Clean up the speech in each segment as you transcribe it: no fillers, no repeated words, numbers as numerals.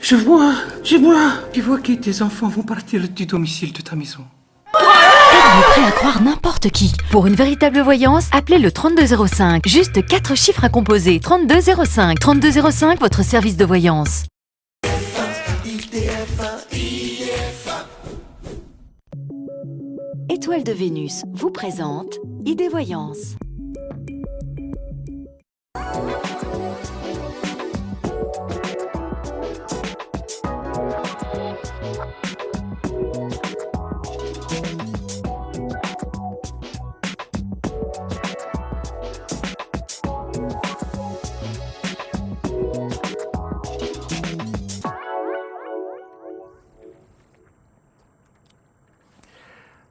Je vois que tes enfants vont partir du domicile de ta maison. Êtes-vous prêt à croire n'importe qui? Pour une véritable voyance, appelez le 3205. Juste 4 chiffres à composer. 3205. 3205, votre service de voyance. Étoile de Vénus vous présente Idée Voyance.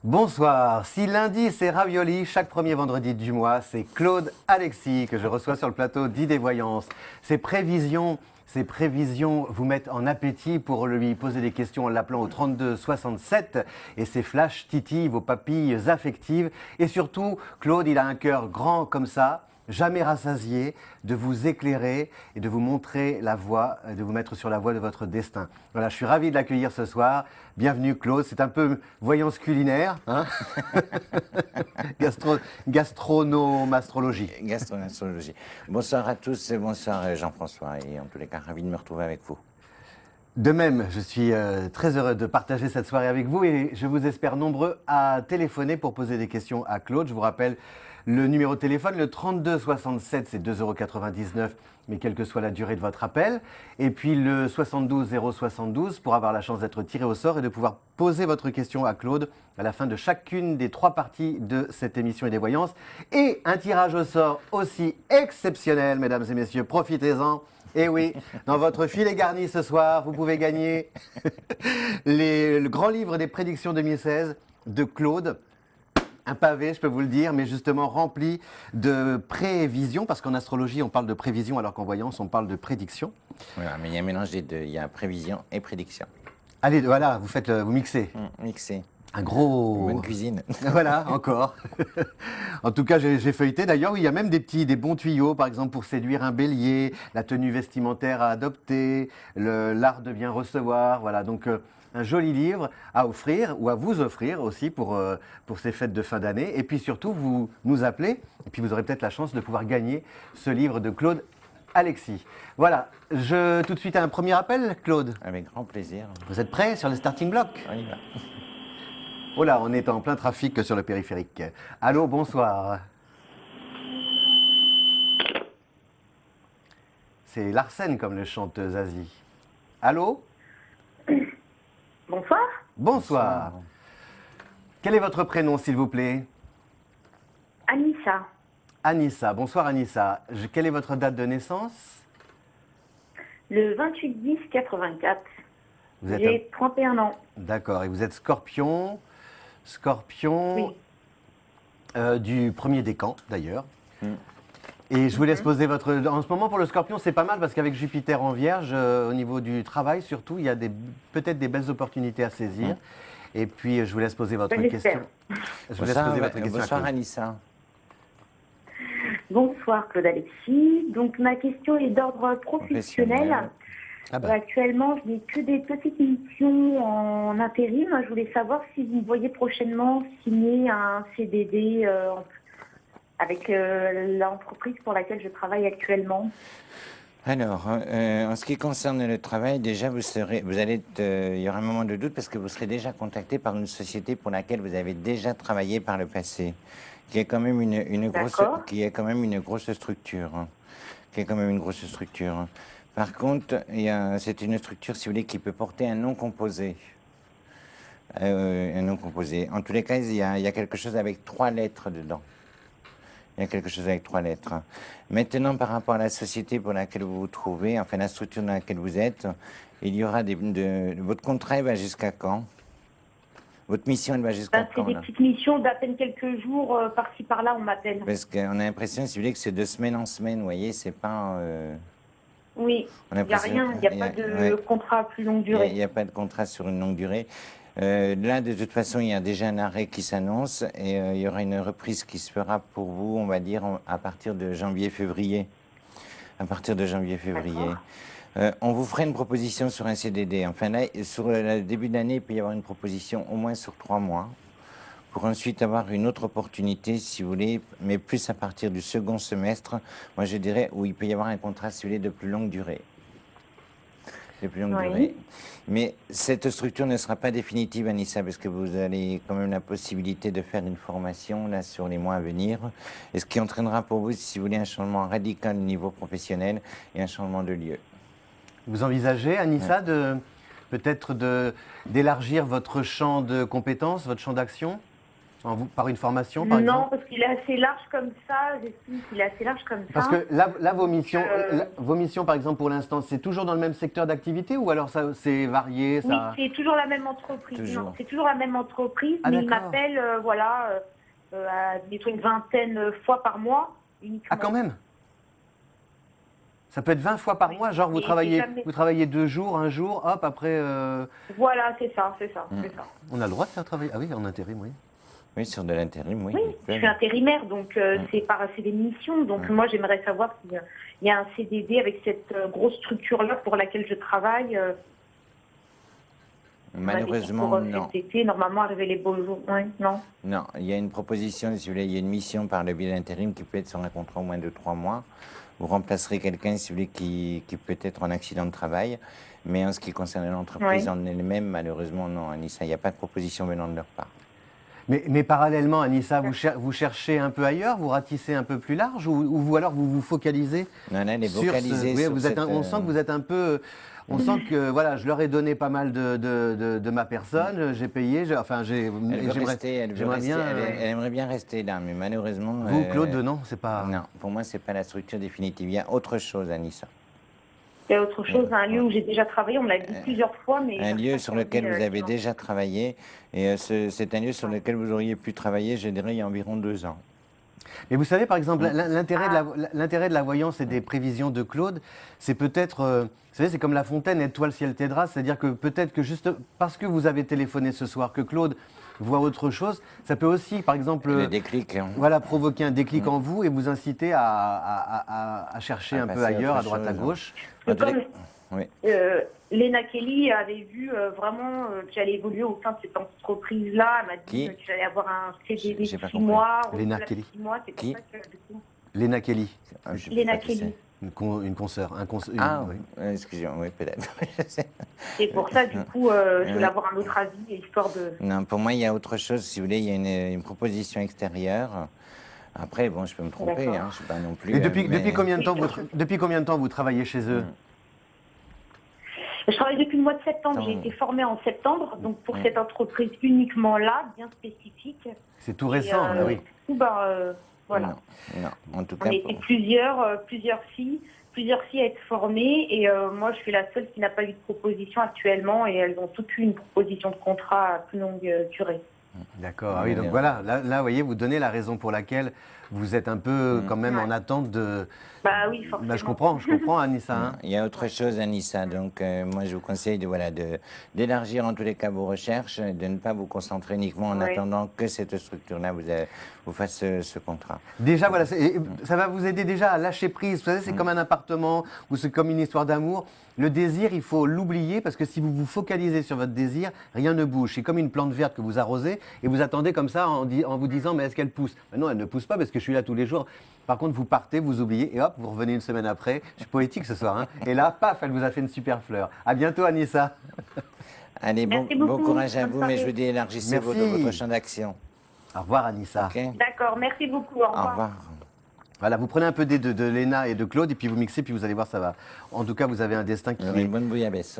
Bonsoir, si lundi c'est ravioli, chaque premier vendredi du mois, c'est Claude Alexis que je reçois sur le plateau d'Idée Voyance. Ses prévisions vous mettent en appétit pour lui poser des questions en l'appelant au 32 67 et ses flashs titillent vos papilles affectives. Et surtout, Claude, il a un cœur grand comme ça, jamais rassasié, de vous éclairer et de vous montrer la voie, de vous mettre sur la voie de votre destin. Voilà, je suis ravi de l'accueillir ce soir. Bienvenue Claude, c'est un peu voyance culinaire, hein. Gastronomastrologie. Gastronomie. Bonsoir à tous et bonsoir Jean-François. Et en tous les cas, ravi de me retrouver avec vous. De même, je suis très heureux de partager cette soirée avec vous et je vous espère nombreux à téléphoner pour poser des questions à Claude. Je vous rappelle le numéro de téléphone, le 32 67, c'est 2,99 €, mais quelle que soit la durée de votre appel. Et puis le 72 072 pour avoir la chance d'être tiré au sort et de pouvoir poser votre question à Claude à la fin de chacune des 3 parties de cette émission et des voyances. Et un tirage au sort aussi exceptionnel, mesdames et messieurs, profitez-en. Et oui, dans votre filet garni ce soir, vous pouvez gagner le grand livre des prédictions 2016 de Claude. Un pavé, je peux vous le dire, mais justement rempli de prévisions, parce qu'en astrologie, on parle de prévision, alors qu'en voyance, on parle de prédiction. Voilà, mais il y a un mélange des deux. Il y a prévision et prédiction. Allez, voilà, vous mixez. Mixé. Un gros... Bonne cuisine. Voilà, encore. En tout cas, j'ai feuilleté. D'ailleurs, il y a même des bons tuyaux, par exemple, pour séduire un bélier, la tenue vestimentaire à adopter, l'art de bien recevoir. Voilà, donc un joli livre à offrir ou à vous offrir aussi pour ces fêtes de fin d'année. Et puis surtout, vous nous appelez et puis vous aurez peut-être la chance de pouvoir gagner ce livre de Claude Alexis. Voilà, tout de suite un premier appel, Claude. Avec grand plaisir. Vous êtes prêts sur le starting block? On y va. Oh là, on est en plein trafic sur le périphérique. Allô, bonsoir. C'est Larsen comme le chante Zazie. Allô? Bonsoir. Bonsoir. Quel est votre prénom, s'il vous plaît? Anissa. Anissa. Bonsoir, Anissa. Quelle est votre date de naissance? Le 28-10-84. Vous êtes J'ai 31 ans. D'accord. Et vous êtes Scorpion. Scorpion Oui. du premier décan, d'ailleurs. Et je vous laisse poser votre... En ce moment, pour le Scorpion, c'est pas mal parce qu'avec Jupiter en Vierge, au niveau du travail, surtout, il y a peut-être des belles opportunités à saisir. Et puis, je vous laisse poser votre question. Je vous laisse poser votre question. Bonsoir Anissa. Bonsoir Claude Alexis. Donc ma question est d'ordre professionnel. Ah bah. Actuellement, je n'ai que des petites missions en intérim. Je voulais savoir si vous me voyez prochainement signer un CDD avec l'entreprise pour laquelle je travaille actuellement. Alors, en ce qui concerne le travail, déjà, il y aura un moment de doute parce que vous serez déjà contacté par une société pour laquelle vous avez déjà travaillé par le passé, qui est quand même une grosse structure, hein, qui est quand même une grosse structure. Par contre, c'est une structure, si vous voulez, qui peut porter un nom composé. Un nom composé. En tous les cas, il y a quelque chose avec 3 lettres dedans. Il y a quelque chose avec 3 lettres. Maintenant, par rapport à la société pour laquelle vous vous trouvez, enfin la structure dans laquelle vous êtes, il y aura votre contrat va jusqu'à quand? Votre mission, elle va jusqu'à quand? C'est des petites missions d'à peine quelques jours, par-ci par-là, on m'appelle. Parce qu'on a l'impression, si vous voulez, que c'est de semaine en semaine, vous voyez, c'est pas... Oui, il n'y a rien, il n'y a pas de contrat à plus longue durée. Il n'y a pas de contrat sur une longue durée. Là, de toute façon, il y a déjà un arrêt qui s'annonce et il y aura une reprise qui se fera pour vous, on va dire, à partir de janvier-février. À partir de janvier-février. On vous ferait une proposition sur un CDD. Enfin là, sur le début de l'année, il peut y avoir une proposition au moins sur 3 mois, pour ensuite avoir une autre opportunité, si vous voulez, mais plus à partir du second semestre, moi je dirais, où il peut y avoir un contrat, si vous voulez, de plus longue durée. De plus longue Oui. durée. Mais cette structure ne sera pas définitive, Anissa, parce que vous avez quand même la possibilité de faire une formation là sur les mois à venir, et ce qui entraînera pour vous, si vous voulez, un changement radical au niveau professionnel et un changement de lieu. Vous envisagez, Anissa, d'élargir votre champ de compétences, votre champ d'action par une formation, par exemple? Non, parce qu'il est assez large comme ça. J'estime qu'il est assez large comme ça. Parce que là vos missions, par exemple, pour l'instant, c'est toujours dans le même secteur d'activité ou alors ça c'est varié Oui, ça... c'est toujours la même entreprise. Toujours. Non, c'est toujours la même entreprise, Ah, mais il d'accord. m'appelle, une vingtaine fois par mois uniquement. Ah, quand même. Ça peut être 20 fois par mois, genre vous Mais travaillez, c'est jamais- vous travaillez 2 jours, un jour, hop, après, Voilà, c'est ça. on a le droit de faire travailler. Ah oui, en intérim, oui. Oui, sur de l'intérim, oui. Oui, ils je peuvent. suis intérimaire, donc c'est des missions. Donc moi, j'aimerais savoir s'il y a un CDD avec cette grosse structure-là pour laquelle je travaille. Malheureusement, pour non. cet été, normalement, arriver les beaux jours. Oui, non. Non, il y a une proposition, si vous voulez, il y a une mission par le biais d'intérim qui peut être sur un contrat au moins de 3 mois. Vous remplacerez quelqu'un, si vous voulez, qui peut être en accident de travail. Mais en ce qui concerne l'entreprise Oui. en elle-même, malheureusement, non, Anissa, il n'y a pas de proposition venant de leur part. Mais parallèlement, Anissa, vous cherchez un peu ailleurs, vous ratissez un peu plus large ou alors vous vous focalisez Non, là, elle est sur ce... vocalisée Oui, sur vous êtes cette, on sent que vous êtes un peu... On sent que voilà, je leur ai donné pas mal de ma personne, j'ai payé, Elle veut rester, j'aimerais bien... elle aimerait bien rester là, mais malheureusement... Vous, Claude, non, c'est pas... Non, pour moi, c'est pas la structure définitive. Il y a autre chose, Anissa. Il y a autre chose, un lieu où j'ai déjà travaillé, on me l'a dit plusieurs fois, mais... Un lieu sur lequel vous avez non. déjà travaillé, et c'est un lieu sur lequel vous auriez pu travailler, je dirais, il y a environ 2 ans. Mais vous savez, par exemple, l'intérêt de la voyance et des prévisions de Claude, c'est peut-être, vous savez, c'est comme La Fontaine, aide-toi, le ciel t'aidera, c'est-à-dire que peut-être que juste parce que vous avez téléphoné ce soir, que Claude voit autre chose, ça peut aussi, par exemple, Le déclic. Hein. voilà, provoquer un déclic en vous et vous inciter à chercher À un peu passer à ailleurs, autre à droite, à chose. gauche. Parce que Dans tous comme les- Oui. Lena Kelly avait vu vraiment que j'allais évoluer au sein de cette entreprise-là, elle m'a dit Qui que j'allais avoir un CDD J'ai de pas 6 compris. mois. Lena renouvelable Kelly. 6 mois, c'est pour Qui ça que, du coup, Léna Kelly, Ah, je sais Lena pas qui Kelly. une consoeur, Ah, oui. excusez-moi, oui, peut-être. Je sais. C'est pour ça, du coup, je voulais avoir un autre avis, histoire de... Non, pour moi, il y a autre chose. Si vous voulez, il y a une proposition extérieure. Après, bon, je peux me tromper, D'accord. hein, je ne suis pas non plus. Et depuis mais- combien de temps vous travaillez chez eux? Je travaille depuis le mois de septembre, j'ai été formée en septembre, donc pour cette entreprise uniquement là, bien spécifique. C'est tout récent, Et, là, oui. Du coup, voilà. Non, en tout On cas. était plusieurs filles à être formées et moi je suis la seule qui n'a pas eu de proposition actuellement et elles ont toutes eu une proposition de contrat à plus longue durée. D'accord, ah oui, donc voilà, là, vous voyez, vous donnez la raison pour laquelle vous êtes un peu quand même en attente de... Bah oui, forcément. Bah, je comprends, Anissa. Hein. Il y a autre chose, Anissa. Donc, moi, je vous conseille d'élargir en tous les cas vos recherches, de ne pas vous concentrer uniquement en Oui. attendant que cette structure-là vous fasse ce contrat. Déjà, voilà, ça va vous aider déjà à lâcher prise. Vous savez, c'est comme un appartement ou c'est comme une histoire d'amour. Le désir, il faut l'oublier parce que si vous vous focalisez sur votre désir, rien ne bouge. C'est comme une plante verte que vous arrosez et vous attendez comme ça en vous disant mais est-ce qu'elle pousse? Ben non, elle ne pousse pas parce que je suis là tous les jours. Par contre, vous partez, vous oubliez et hop, vous revenez une semaine après. Je suis poétique ce soir. Hein. Et là, paf, elle vous a fait une super fleur. À bientôt, Anissa. Allez, bon Merci beaucoup. courage à Bonne vous, mais soirée. je vous dis élargissez Merci. votre champ d'action. Au revoir, Anissa. Ok. D'accord, merci beaucoup. Au revoir. Au revoir. Voilà, vous prenez un peu de Léna et de Claude et puis vous mixez, puis vous allez voir, ça va. En tout cas, vous avez un destin qui Vous aurez est... une bonne bouillabaisse.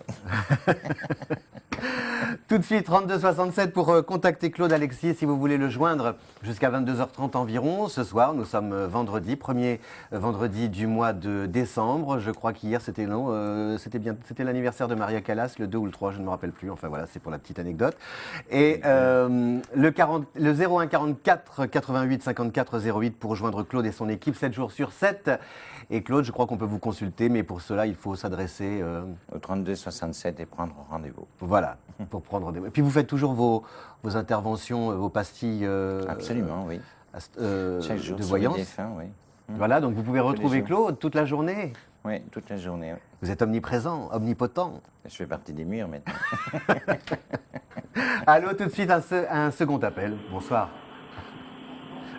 Tout de suite, 3267 pour contacter Claude Alexis si vous voulez le joindre jusqu'à 22h30 environ. Ce soir, nous sommes vendredi, premier vendredi du mois de décembre. Je crois qu'hier, c'était c'était l'anniversaire de Maria Callas, le 2 ou le 3, je ne me rappelle plus. Enfin voilà, c'est pour la petite anecdote. Et le 01 44 88 54 08 pour joindre Claude et son équipe 7 jours sur 7. Et Claude, je crois qu'on peut vous consulter, mais pour cela, il faut s'adresser... Au 32 67 et prendre rendez-vous. Voilà, pour prendre des... Et puis vous faites toujours vos interventions, vos pastilles Absolument, oui. de Chaque jour de sur le voyance. défunt, oui. Voilà, donc vous pouvez Tous les retrouver jours. Claude toute la journée. Oui, toute la journée. Oui. Vous êtes omniprésent, omnipotent. Je fais partie des murs maintenant. Allô, tout de suite un second appel. Bonsoir.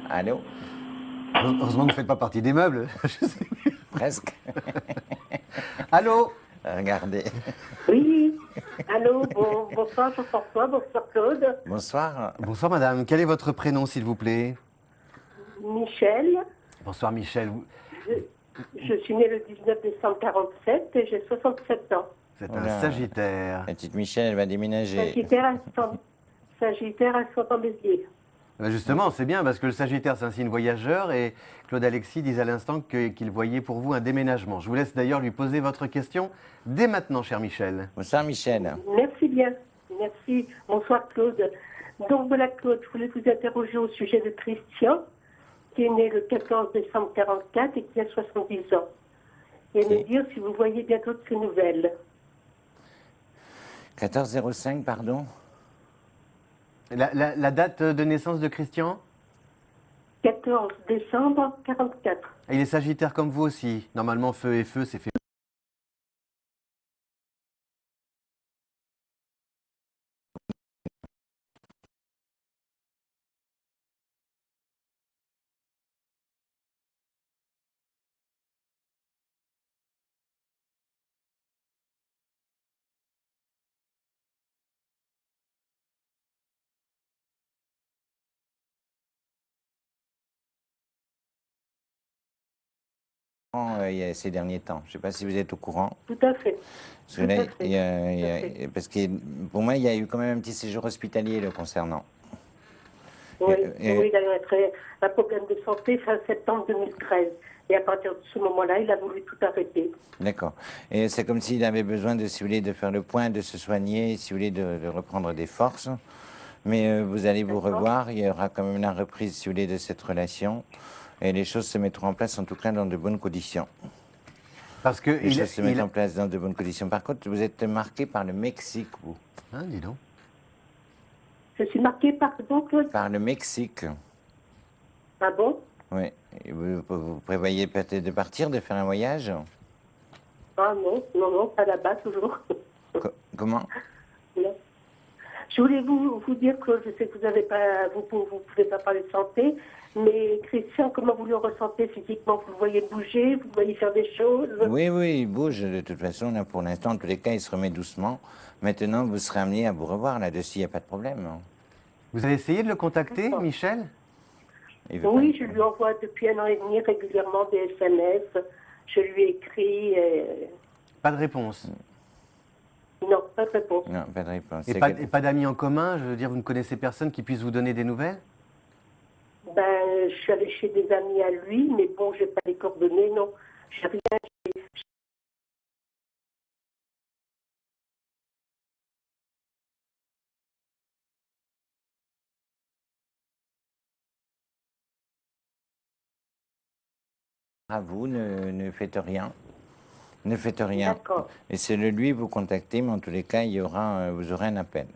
Allô? Heureusement que vous ne faites pas partie des meubles. Je sais. Presque. Allô? Regardez. Oui, allô, bonsoir Jean-François, bonsoir Claude, Bonsoir. Bonsoir madame, quel est votre prénom s'il vous plaît? Michel. Bonsoir Michel, Je suis née le 19 décembre 47 et j'ai 67 ans. c'est Oula. un Sagittaire. La petite Michel, elle va déménager. Sagittaire ascendant Bélier. Ben justement, c'est bien parce que le Sagittaire c'est un signe voyageur et Claude Alexis disait à l'instant qu'il voyait pour vous un déménagement. Je vous laisse d'ailleurs lui poser votre question dès maintenant, cher Michel. Bonsoir Michel. Merci bien, merci. Bonsoir Claude. Donc voilà Claude, je voulais vous interroger au sujet de Christian, qui est né le 14 décembre 44 et qui a 70 ans. Et me dire si vous voyez bientôt de ses nouvelles. 1405, pardon? La date de naissance de Christian? 14 décembre 44. Il est Sagittaire comme vous aussi. Normalement, feu et feu, c'est fait. Ces derniers temps. Je ne sais pas si vous êtes au courant. Tout à fait. Parce que là, parce que pour moi, il y a eu quand même un petit séjour hospitalier le concernant. Oui, Et- oui, il a eu un problème de santé fin septembre 2013. Et à partir de ce moment-là, il a voulu tout arrêter. D'accord. Et c'est comme s'il avait besoin de, si vous voulez, de faire le point, de se soigner, si vous voulez, de reprendre des forces. Mais vous allez vous D'accord. revoir. Il y aura quand même la reprise, si vous voulez, de cette relation. Et les choses se mettront en place, en tout cas, dans de bonnes conditions. Parce que Les il, choses se mettent il- en place dans de bonnes conditions. Par contre, vous êtes marqué par le Mexique, vous. Hein, dis donc. Je suis marquée par donc Claude. Par le Mexique. Ah bon? Oui. Et vous prévoyez peut-être de partir, de faire un voyage? Ah non, non, non, pas là-bas toujours. Comment? Non. Je voulais vous dire que je sais que vous avez pas, vous pouvez pas parler de santé, mais Christian, comment vous le ressentez physiquement? Vous le voyez bouger, vous le voyez faire des choses? Oui, oui, il bouge. De toute façon, là, pour l'instant, en tous les cas, il se remet doucement. Maintenant, vous serez amené à vous revoir là-dessus, il n'y a pas de problème. Vous avez essayé de le contacter, D'accord. Michel? Il veut Oui, pas- je lui envoie depuis 1 an et demi régulièrement des SMS. Je lui écris. Pas de réponse. Non, pas de réponse. Non, pas de réponse. Et C'est pas, que- et pas d'amis en commun? Je veux dire, vous ne connaissez personne qui puisse vous donner des nouvelles? Ben, je suis allée chez des amis à lui, mais bon, je n'ai pas les coordonnées, non. J'ai rien. À vous, ne faites rien. Ne faites rien. D'accord. Et c'est le lui vous contacter, mais en tous les cas, il y aura, vous aurez un appel.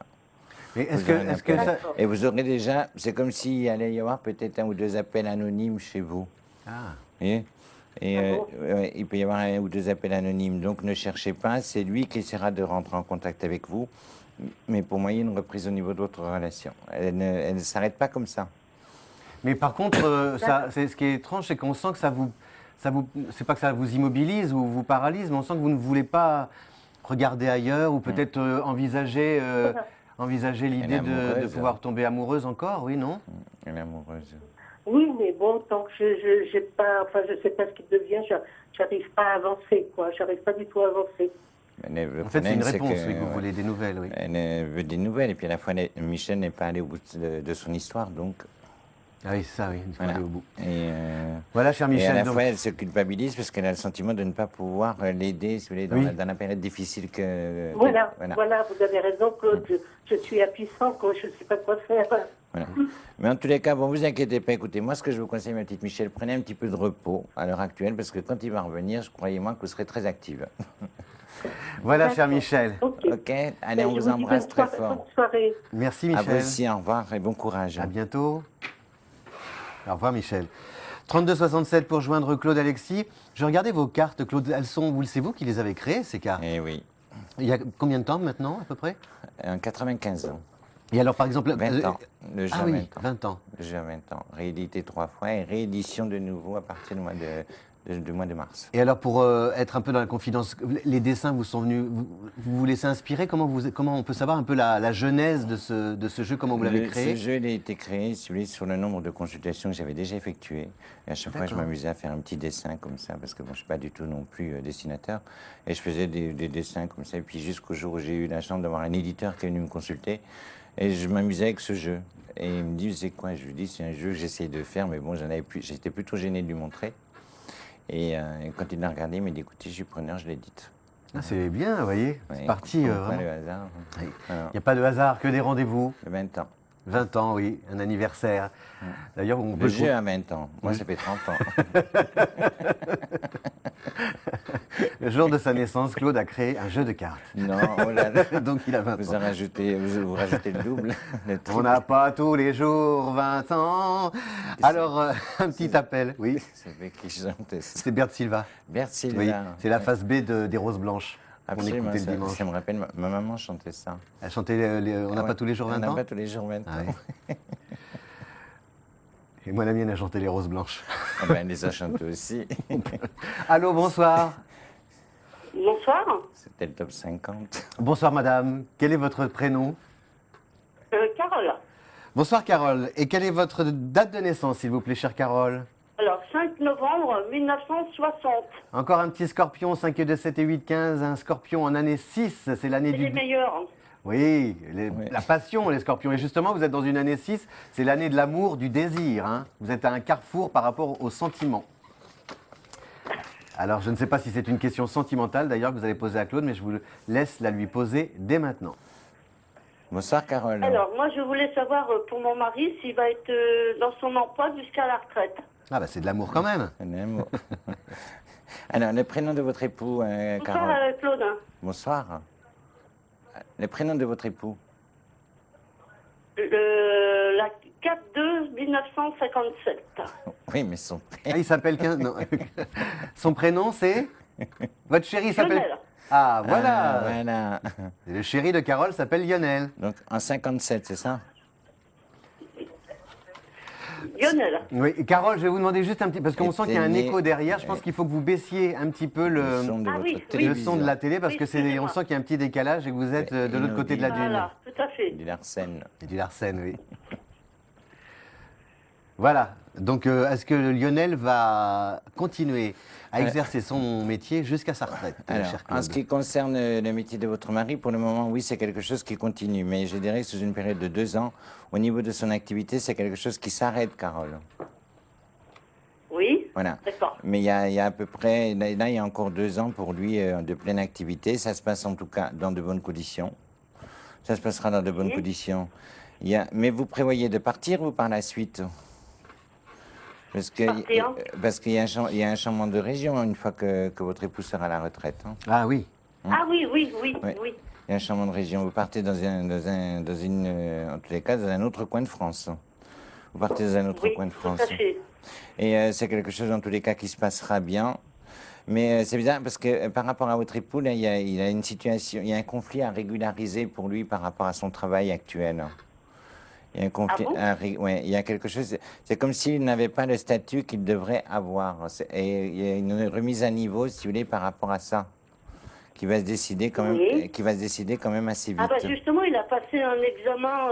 Mais est-ce Vous que, aurez un est-ce que appel. ça... D'accord. Et vous aurez déjà, c'est comme s'il allait y avoir peut-être 1 ou 2 appels anonymes chez vous. Ah. Vous voyez? Et Ah bon ouais, il peut y avoir 1 ou 2 appels anonymes. Donc ne cherchez pas, c'est lui qui essaiera de rentrer en contact avec vous. Mais pour moi, il y a une reprise au niveau de votre relation. Elle ne s'arrête pas comme ça. Mais par contre, ce qui est étrange, c'est qu'on sent que c'est pas que ça vous immobilise ou vous paralyse, mais on sent que vous ne voulez pas regarder ailleurs ou peut-être envisager l'idée de amoureuse. pouvoir tomber amoureuse encore, oui, non? Elle est amoureuse. Oui, mais bon, tant que je j'ai pas, enfin, je sais pas ce qu'il devient, j'arrive pas à avancer, quoi. J'arrive pas du tout à avancer. Mais le En fait, c'est une problème, réponse, que, oui, que vous ouais, voulez des nouvelles, oui. Elle veut des nouvelles. Et puis à la fois, Michel n'est pas allé au bout de son histoire. Donc, Ah oui, c'est ça, oui, il faut voilà. aller au bout. Et, Voilà, cher et à Michel, la donc, fois, elle se culpabilise parce qu'elle a le sentiment de ne pas pouvoir l'aider, si vous voulez, Oui. dans la période difficile que. Voilà, voilà, vous avez raison, Claude. Je suis impuissant, quoi. Je sais pas quoi faire. Voilà. Mais en tous les cas, bon, vous inquiétez pas. Écoutez, moi, ce que je vous conseille, ma petite Michel, prenez un petit peu de repos à l'heure actuelle, parce que quand il va revenir, croyez-moi que vous serez très active. voilà, cher D'accord. Michel. Ok. Ok. Allez, Ben, on je vous dis embrasse très bonne fort. bonne soirée. Merci, À vous Michel. aussi, au revoir et bon courage. À bientôt. Au revoir Michel. 3267 pour joindre Claude Alexis. Je regardais vos cartes, Claude. Elles sont, c'est vous qui les avez créées, ces cartes? Eh oui, Il y a combien de temps maintenant, à peu près? 95 ans. Et alors, par exemple... 20 ans. Le jeu Ah à oui, 20 ans. 20 ans. Le jeu à 20 ans. Réédité 3 fois et réédition de nouveau à partir du mois de mars. Et alors, pour être un peu dans la confidence, les dessins vous sont venus, vous laissez inspirer? Comment on peut savoir un peu la genèse de ce jeu? Comment vous l'avez créé? Ce jeu il a été créé, si vous voulez, sur le nombre de consultations que j'avais déjà effectuées. Et à chaque fois, je m'amusais à faire un petit dessin comme ça, parce que bon, je ne suis pas du tout non plus dessinateur. Et je faisais des dessins comme ça. Et puis jusqu'au jour où j'ai eu la chance d'avoir un éditeur qui est venu me consulter. Et je m'amusais avec ce jeu. Et il me dit, c'est quoi? Je lui dis, c'est un jeu que j'essaye de faire, mais bon, j'étais plutôt gêné de lui montrer. Et quand il l'a regardé, il m'a dit, écoutez, je suis preneur, je l'édite. Ah, c'est bien, vous voyez, c'est parti. Pas Vraiment. le hasard. Il Voilà. n'y a pas de hasard, que des rendez-vous. 20 ans. 20 ans, oui, un anniversaire. D'ailleurs, on peut Le jeu à 20 ans. Moi, ça fait 30 ans. Le jour de sa naissance, Claude a créé un jeu de cartes. Non, oh là là. Donc il a 20 Vous ans. vous rajoutez le double. Le On triple. n'a pas tous les jours 20 ans. Alors, un petit appel, oui. C'est fait qui chante ça. C'est Bert Silva. Bert Silva. Oui, c'est la face B des Roses Blanches. On Absolument, écoutait le dimanche. ça me rappelle, ma maman chantait ça. Elle chantait On n'a Ouais. pas tous les jours 20 On n'a ans. pas tous les jours 20 Ah ans. oui. Et moi, la mienne a chanté les Roses Blanches. Ah ben, elle les a chantées aussi. Allô, bonsoir. Bonsoir. C'était le top 50. Bonsoir, madame. Quel est votre prénom? Carole. Bonsoir, Carole. Et quelle est votre date de naissance, s'il vous plaît, chère Carole? Alors, 5 novembre 1960. Encore un petit scorpion, 5 et 2, 7 et 8, 15. Un scorpion en année 6, c'est l'année C'est du... les meilleurs. Oui, Oui. la passion, les scorpions. Et justement, vous êtes dans une année 6, c'est l'année de l'amour, du désir. Hein. Vous êtes à un carrefour par rapport aux sentiments. Alors, je ne sais pas si c'est une question sentimentale, d'ailleurs, que vous allez poser à Claude, mais je vous laisse la lui poser dès maintenant. Bonsoir, Carole. Alors, moi, je voulais savoir pour mon mari s'il va être dans son emploi jusqu'à la retraite. Ah bah c'est de l'amour quand même. Un amour. Alors, le prénom de votre époux, Bonsoir, Carole. Claude. Bonsoir. Le prénom de votre époux. La 4-2-1957. Oui, mais son Ah, prénom. il s'appelle... non. Son prénom, c'est... Votre chéri s'appelle... Lionel. Ah, voilà. Ah, voilà. Et le chéri de Carole s'appelle Lionel. Donc, en 57, c'est ça? Lionel. Oui, et Carole, je vais vous demander juste un petit... Parce qu'on Et sent qu'il y a un né- écho derrière. Je pense qu'il faut que vous baissiez un petit peu Le son de Ah votre oui, oui. le télévision. son de la télé, parce Oui, que excusez-moi. on sent qu'il y a un petit décalage et que vous êtes C'est de l'autre côté de la dune. Voilà, tout à fait. Du Larsen. Et du Larsen, oui. Voilà. Donc, est-ce que Lionel va continuer à exercer son métier jusqu'à sa retraite, Alors, cher en ce Claude? qui concerne le métier de votre mari, pour le moment, oui, c'est quelque chose qui continue. Mais je dirais que sous une période de 2 ans, au niveau de son activité, c'est quelque chose qui s'arrête, Carole. Oui, Voilà. d'accord. Mais il y a à peu près, là, il y a encore 2 ans pour lui de pleine activité. Ça se passe en tout cas dans de bonnes conditions. Ça se passera dans de bonnes Oui. conditions. Mais vous prévoyez de partir ou par la suite? Parce que Partir. parce qu'il y a un changement de région une fois que votre époux sera à la retraite. Hein. Ah oui. Ah oui, oui, oui, Ouais. oui. Il y a un changement de région. Vous partez en tous les cas, dans un autre coin de France. Vous partez dans un autre Oui, coin de tout France. à fait. Et c'est quelque chose, dans tous les cas, qui se passera bien. Mais c'est bizarre parce que par rapport à votre époux, là, il a une situation, il y a un conflit à régulariser pour lui par rapport à son travail actuel. Il y a un conflit, Ah bon ouais, il y a quelque chose. C'est comme s'il n'avait pas le statut qu'il devrait avoir. Et il y a une remise à niveau, si vous voulez, par rapport à ça, qui va se décider quand même, Oui. qui va se décider quand même assez vite. Ah bah justement, il a passé un examen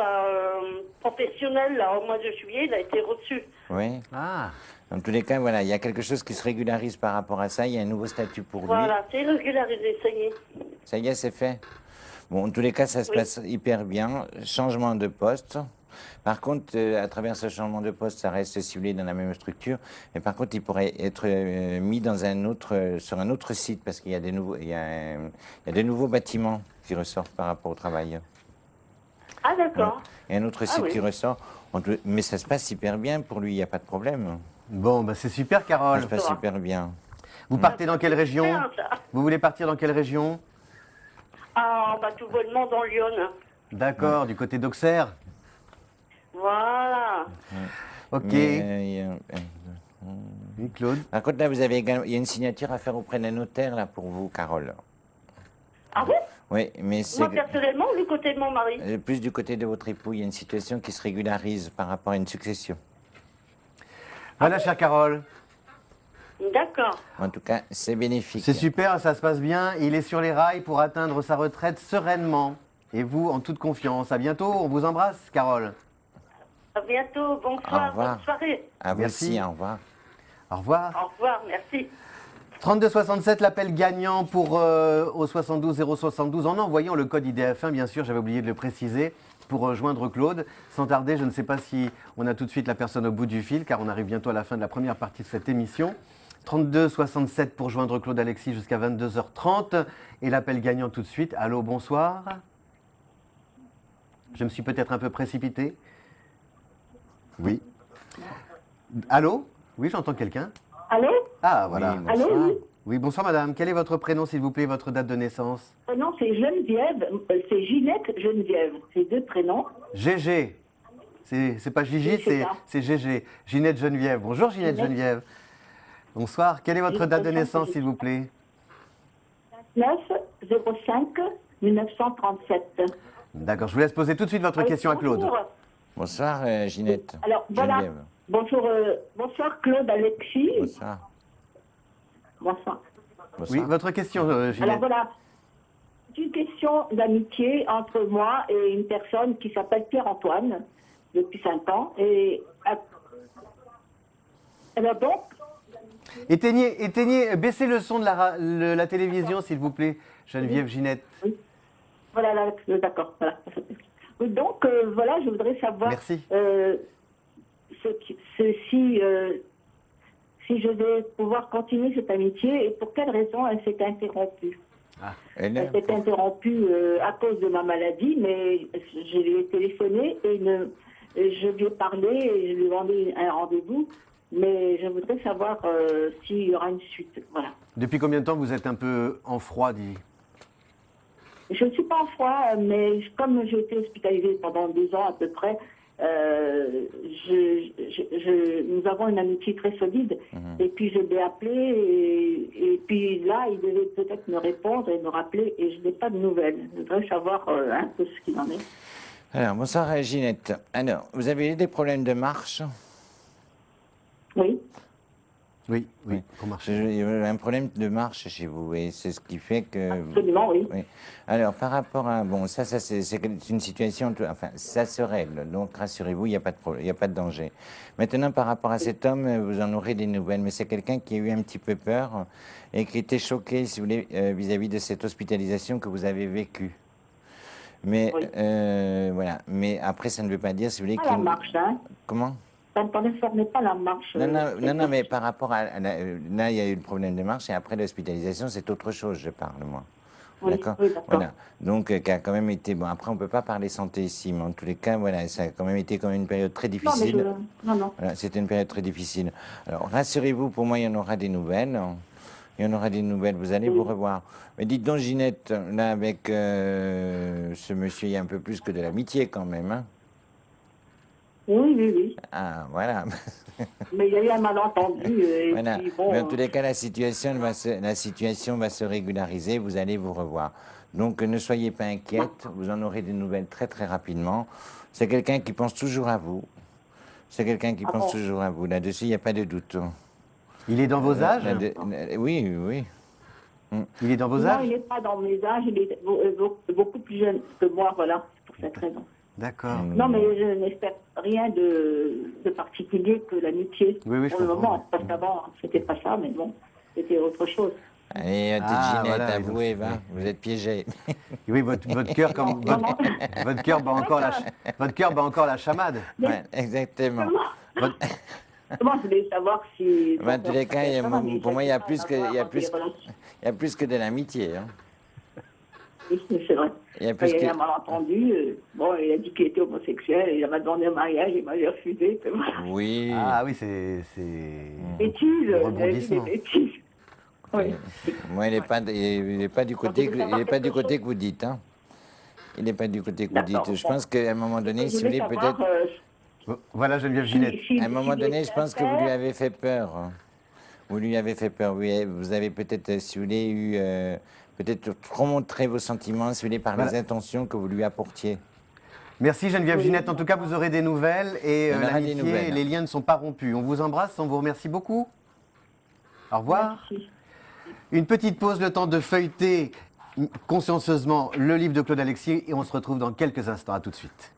professionnel là, au mois de juillet, il a été reçu. Oui. Ah. Dans tous les cas, voilà, il y a quelque chose qui se régularise par rapport à ça. Il y a un nouveau statut pour lui. Voilà, c'est régularisé, ça y est. Ça y est, c'est fait. Bon, en tous les cas, ça se Oui. passe hyper bien. Changement de poste. Par contre, à travers ce changement de poste, ça reste ciblé dans la même structure. Mais par contre, il pourrait être mis dans sur un autre site parce qu'il y a des nouveaux, il y a des nouveaux bâtiments qui ressortent par rapport au travail. Ah d'accord. Il y a un autre site oui. qui ressort. Mais ça se passe hyper bien pour lui, il n'y a pas de problème. Bon, bah c'est super, Ça Carole. se passe va. hyper bien. Vous partez dans quelle région? Bien, ça. Vous voulez partir dans quelle région? Ah bah tout bonnement dans Lyon. D'accord, du côté d'Auxerre. Voilà. Ok. Oui, Claude. Par contre, là, vous avez également, il y a une signature à faire auprès d'un notaire, là, pour vous, Carole. Ah bon? Oui, mais c'est Moi, personnellement, du côté de mon mari. plus du côté de votre époux. Il y a une situation qui se régularise par rapport à une succession. Voilà, chère Carole. D'accord. En tout cas, c'est bénéfique. C'est super, ça se passe bien. Il est sur les rails pour atteindre sa retraite sereinement. Et vous, en toute confiance. À bientôt, on vous embrasse, Carole. À bientôt. Au Bonsoir. revoir. Bonne soirée. À vous Merci. aussi, au revoir. Au revoir. Au revoir. Merci. 3267, l'appel gagnant pour au 72 072 en envoyant le code IDF1, bien sûr, j'avais oublié de le préciser, pour rejoindre Claude. Sans tarder, je ne sais pas si on a tout de suite la personne au bout du fil, car on arrive bientôt à la fin de la première partie de cette émission. 3267 pour joindre Claude Alexis jusqu'à 22h30. Et l'appel gagnant tout de suite. Allô, bonsoir. Je me suis peut-être un peu précipité. Oui. Allô? Oui, j'entends quelqu'un. Allô? Ah, voilà. Oui, Allô? bonsoir. Oui. Oui, bonsoir madame. Quel est votre prénom, s'il vous plaît, votre date de naissance? Non, c'est Geneviève. C'est Ginette Geneviève. C'est deux prénoms. GG. C'est pas Gigi, Oui, c'est ça. c'est GG. Ginette Geneviève. Bonjour Ginette Ginette. Geneviève. Bonsoir. Quelle est votre date de Bonsoir, naissance, c'est- s'il vous plaît? 9-05-1937. D'accord, je vous laisse poser tout de suite votre question à Claude. Bonjour. Bonsoir, Ginette. Alors, voilà. Geneviève. Bonjour, bonsoir Claude Alexis. Bonsoir. Bonsoir. Oui, Bonsoir. votre question, Alors Ginette. voilà, c'est une question d'amitié entre moi et une personne qui s'appelle Pierre-Antoine depuis 5 ans. Et alors donc, Baissez le son de la télévision, s'il vous plaît, Geneviève Ginette. voilà, d'accord. Voilà. Donc, voilà, je voudrais savoir Merci. si je vais pouvoir continuer cette amitié et pour quelle raison elle s'est interrompue. Elle Elle s'est interrompue à cause de ma maladie, mais je lui ai téléphoné et je lui ai parlé et je lui ai demandé un rendez-vous, mais je voudrais savoir s'il y aura une suite. Voilà. Depuis combien de temps vous êtes un peu en froid, dit? Je ne suis pas en froid, mais comme j'ai été hospitalisée pendant 2 ans à peu près, nous avons une amitié très solide. Et puis je l'ai appelé et puis là, il devait peut-être me répondre et me rappeler et je n'ai pas de nouvelles. Je voudrais savoir un peu ce qu'il en est. Alors, bonsoir, Ginette. Alors, vous avez eu des problèmes de marche? Oui. Oui, pour marcher. Il y a un problème de marche chez vous et c'est ce qui fait que... Absolument, oui. Oui. Alors, par rapport à... Bon, ça c'est une situation... Enfin, ça se règle. Donc, rassurez-vous, il n'y a pas de problème, il n'y a pas de danger. Maintenant, par rapport à cet homme, vous en aurez des nouvelles. Mais c'est quelqu'un qui a eu un petit peu peur et qui était choqué, si vous voulez, vis-à-vis de cette hospitalisation que vous avez vécue. Mais, Oui. voilà. Mais après, ça ne veut pas dire, si vous voulez... Pas la marche, hein. Comment? Ça ne formait pas la marche. Non, mais par rapport à... Là, il y a eu le problème de marche et après l'hospitalisation, c'est autre chose, je parle, moi. Oui, D'accord. oui, d'accord. Voilà. Donc, qui a quand même été... Bon, après, on ne peut pas parler santé ici, mais en tous les cas, voilà, ça a quand même été une période très Non, mais difficile. non. Voilà, c'était une période très difficile. Alors, rassurez-vous, pour moi, il y en aura des nouvelles. Il y en aura des nouvelles, vous allez vous revoir. Mais dites donc, Ginette, là, avec ce monsieur, il y a un peu plus que de l'amitié quand même, hein? Oui. Ah, voilà. Mais il y a eu un malentendu. Et Voilà. puis, bon, Mais en tous les cas, la situation va se régulariser, vous allez vous revoir. Donc ne soyez pas inquiète, vous en aurez des nouvelles très très rapidement. C'est quelqu'un qui pense toujours à vous. C'est quelqu'un qui pense toujours à vous. Là-dessus, il n'y a pas de doute. Il est dans vos âges? Oui. Il est dans vos non, âges? il n'est pas dans mes âges, il est beaucoup plus jeune que moi, voilà, c'est pour cette raison. D'accord. Non, mais je n'espère rien de particulier que l'amitié Oui, je pour le comprends, moment. oui. Parce qu'avant, c'était pas ça, mais bon, c'était autre chose. Allez, petite Ah, Ginette, voilà, avouez, donc, va, vous êtes piégée. Oui, votre cœur comme votre cœur bat encore votre cœur bat encore la chamade. Ouais, exactement. Moi, je voulais savoir si... En tous les cas, pour moi, il y a plus que de l'amitié. Hein. Oui, c'est vrai. Il y a plus Il y a eu que... un malentendu. Bon, il a dit qu'il était homosexuel, il m'a demandé un mariage, il m'avait refusé. Oui. Ah oui, c'est Bêtises, il a dit des rebondissement. bêtises. Oui. Moi, il n'est pas du côté que vous dites. Hein. Il n'est pas du côté que vous D'accord. dites. Je pense qu'à un moment donné, Je si vous voulais voulez, savoir, peut-être... Voilà Geneviève Ginette. À un moment donné, je pense que vous lui avez fait peur. Hein. Vous lui avez fait peur. Oui, vous avez peut-être, si vous voulez, eu peut-être trop montré vos sentiments, si vous voulez, par les intentions que vous lui apportiez. Merci Geneviève Ginette. En tout cas, vous aurez des nouvelles et On aura des l'amitié nouvelles. et les liens ne sont pas rompus. On vous embrasse, on vous remercie beaucoup. Au revoir. Merci. Une petite pause, le temps de feuilleter consciencieusement le livre de Claude Alexis et on se retrouve dans quelques instants. À tout de suite.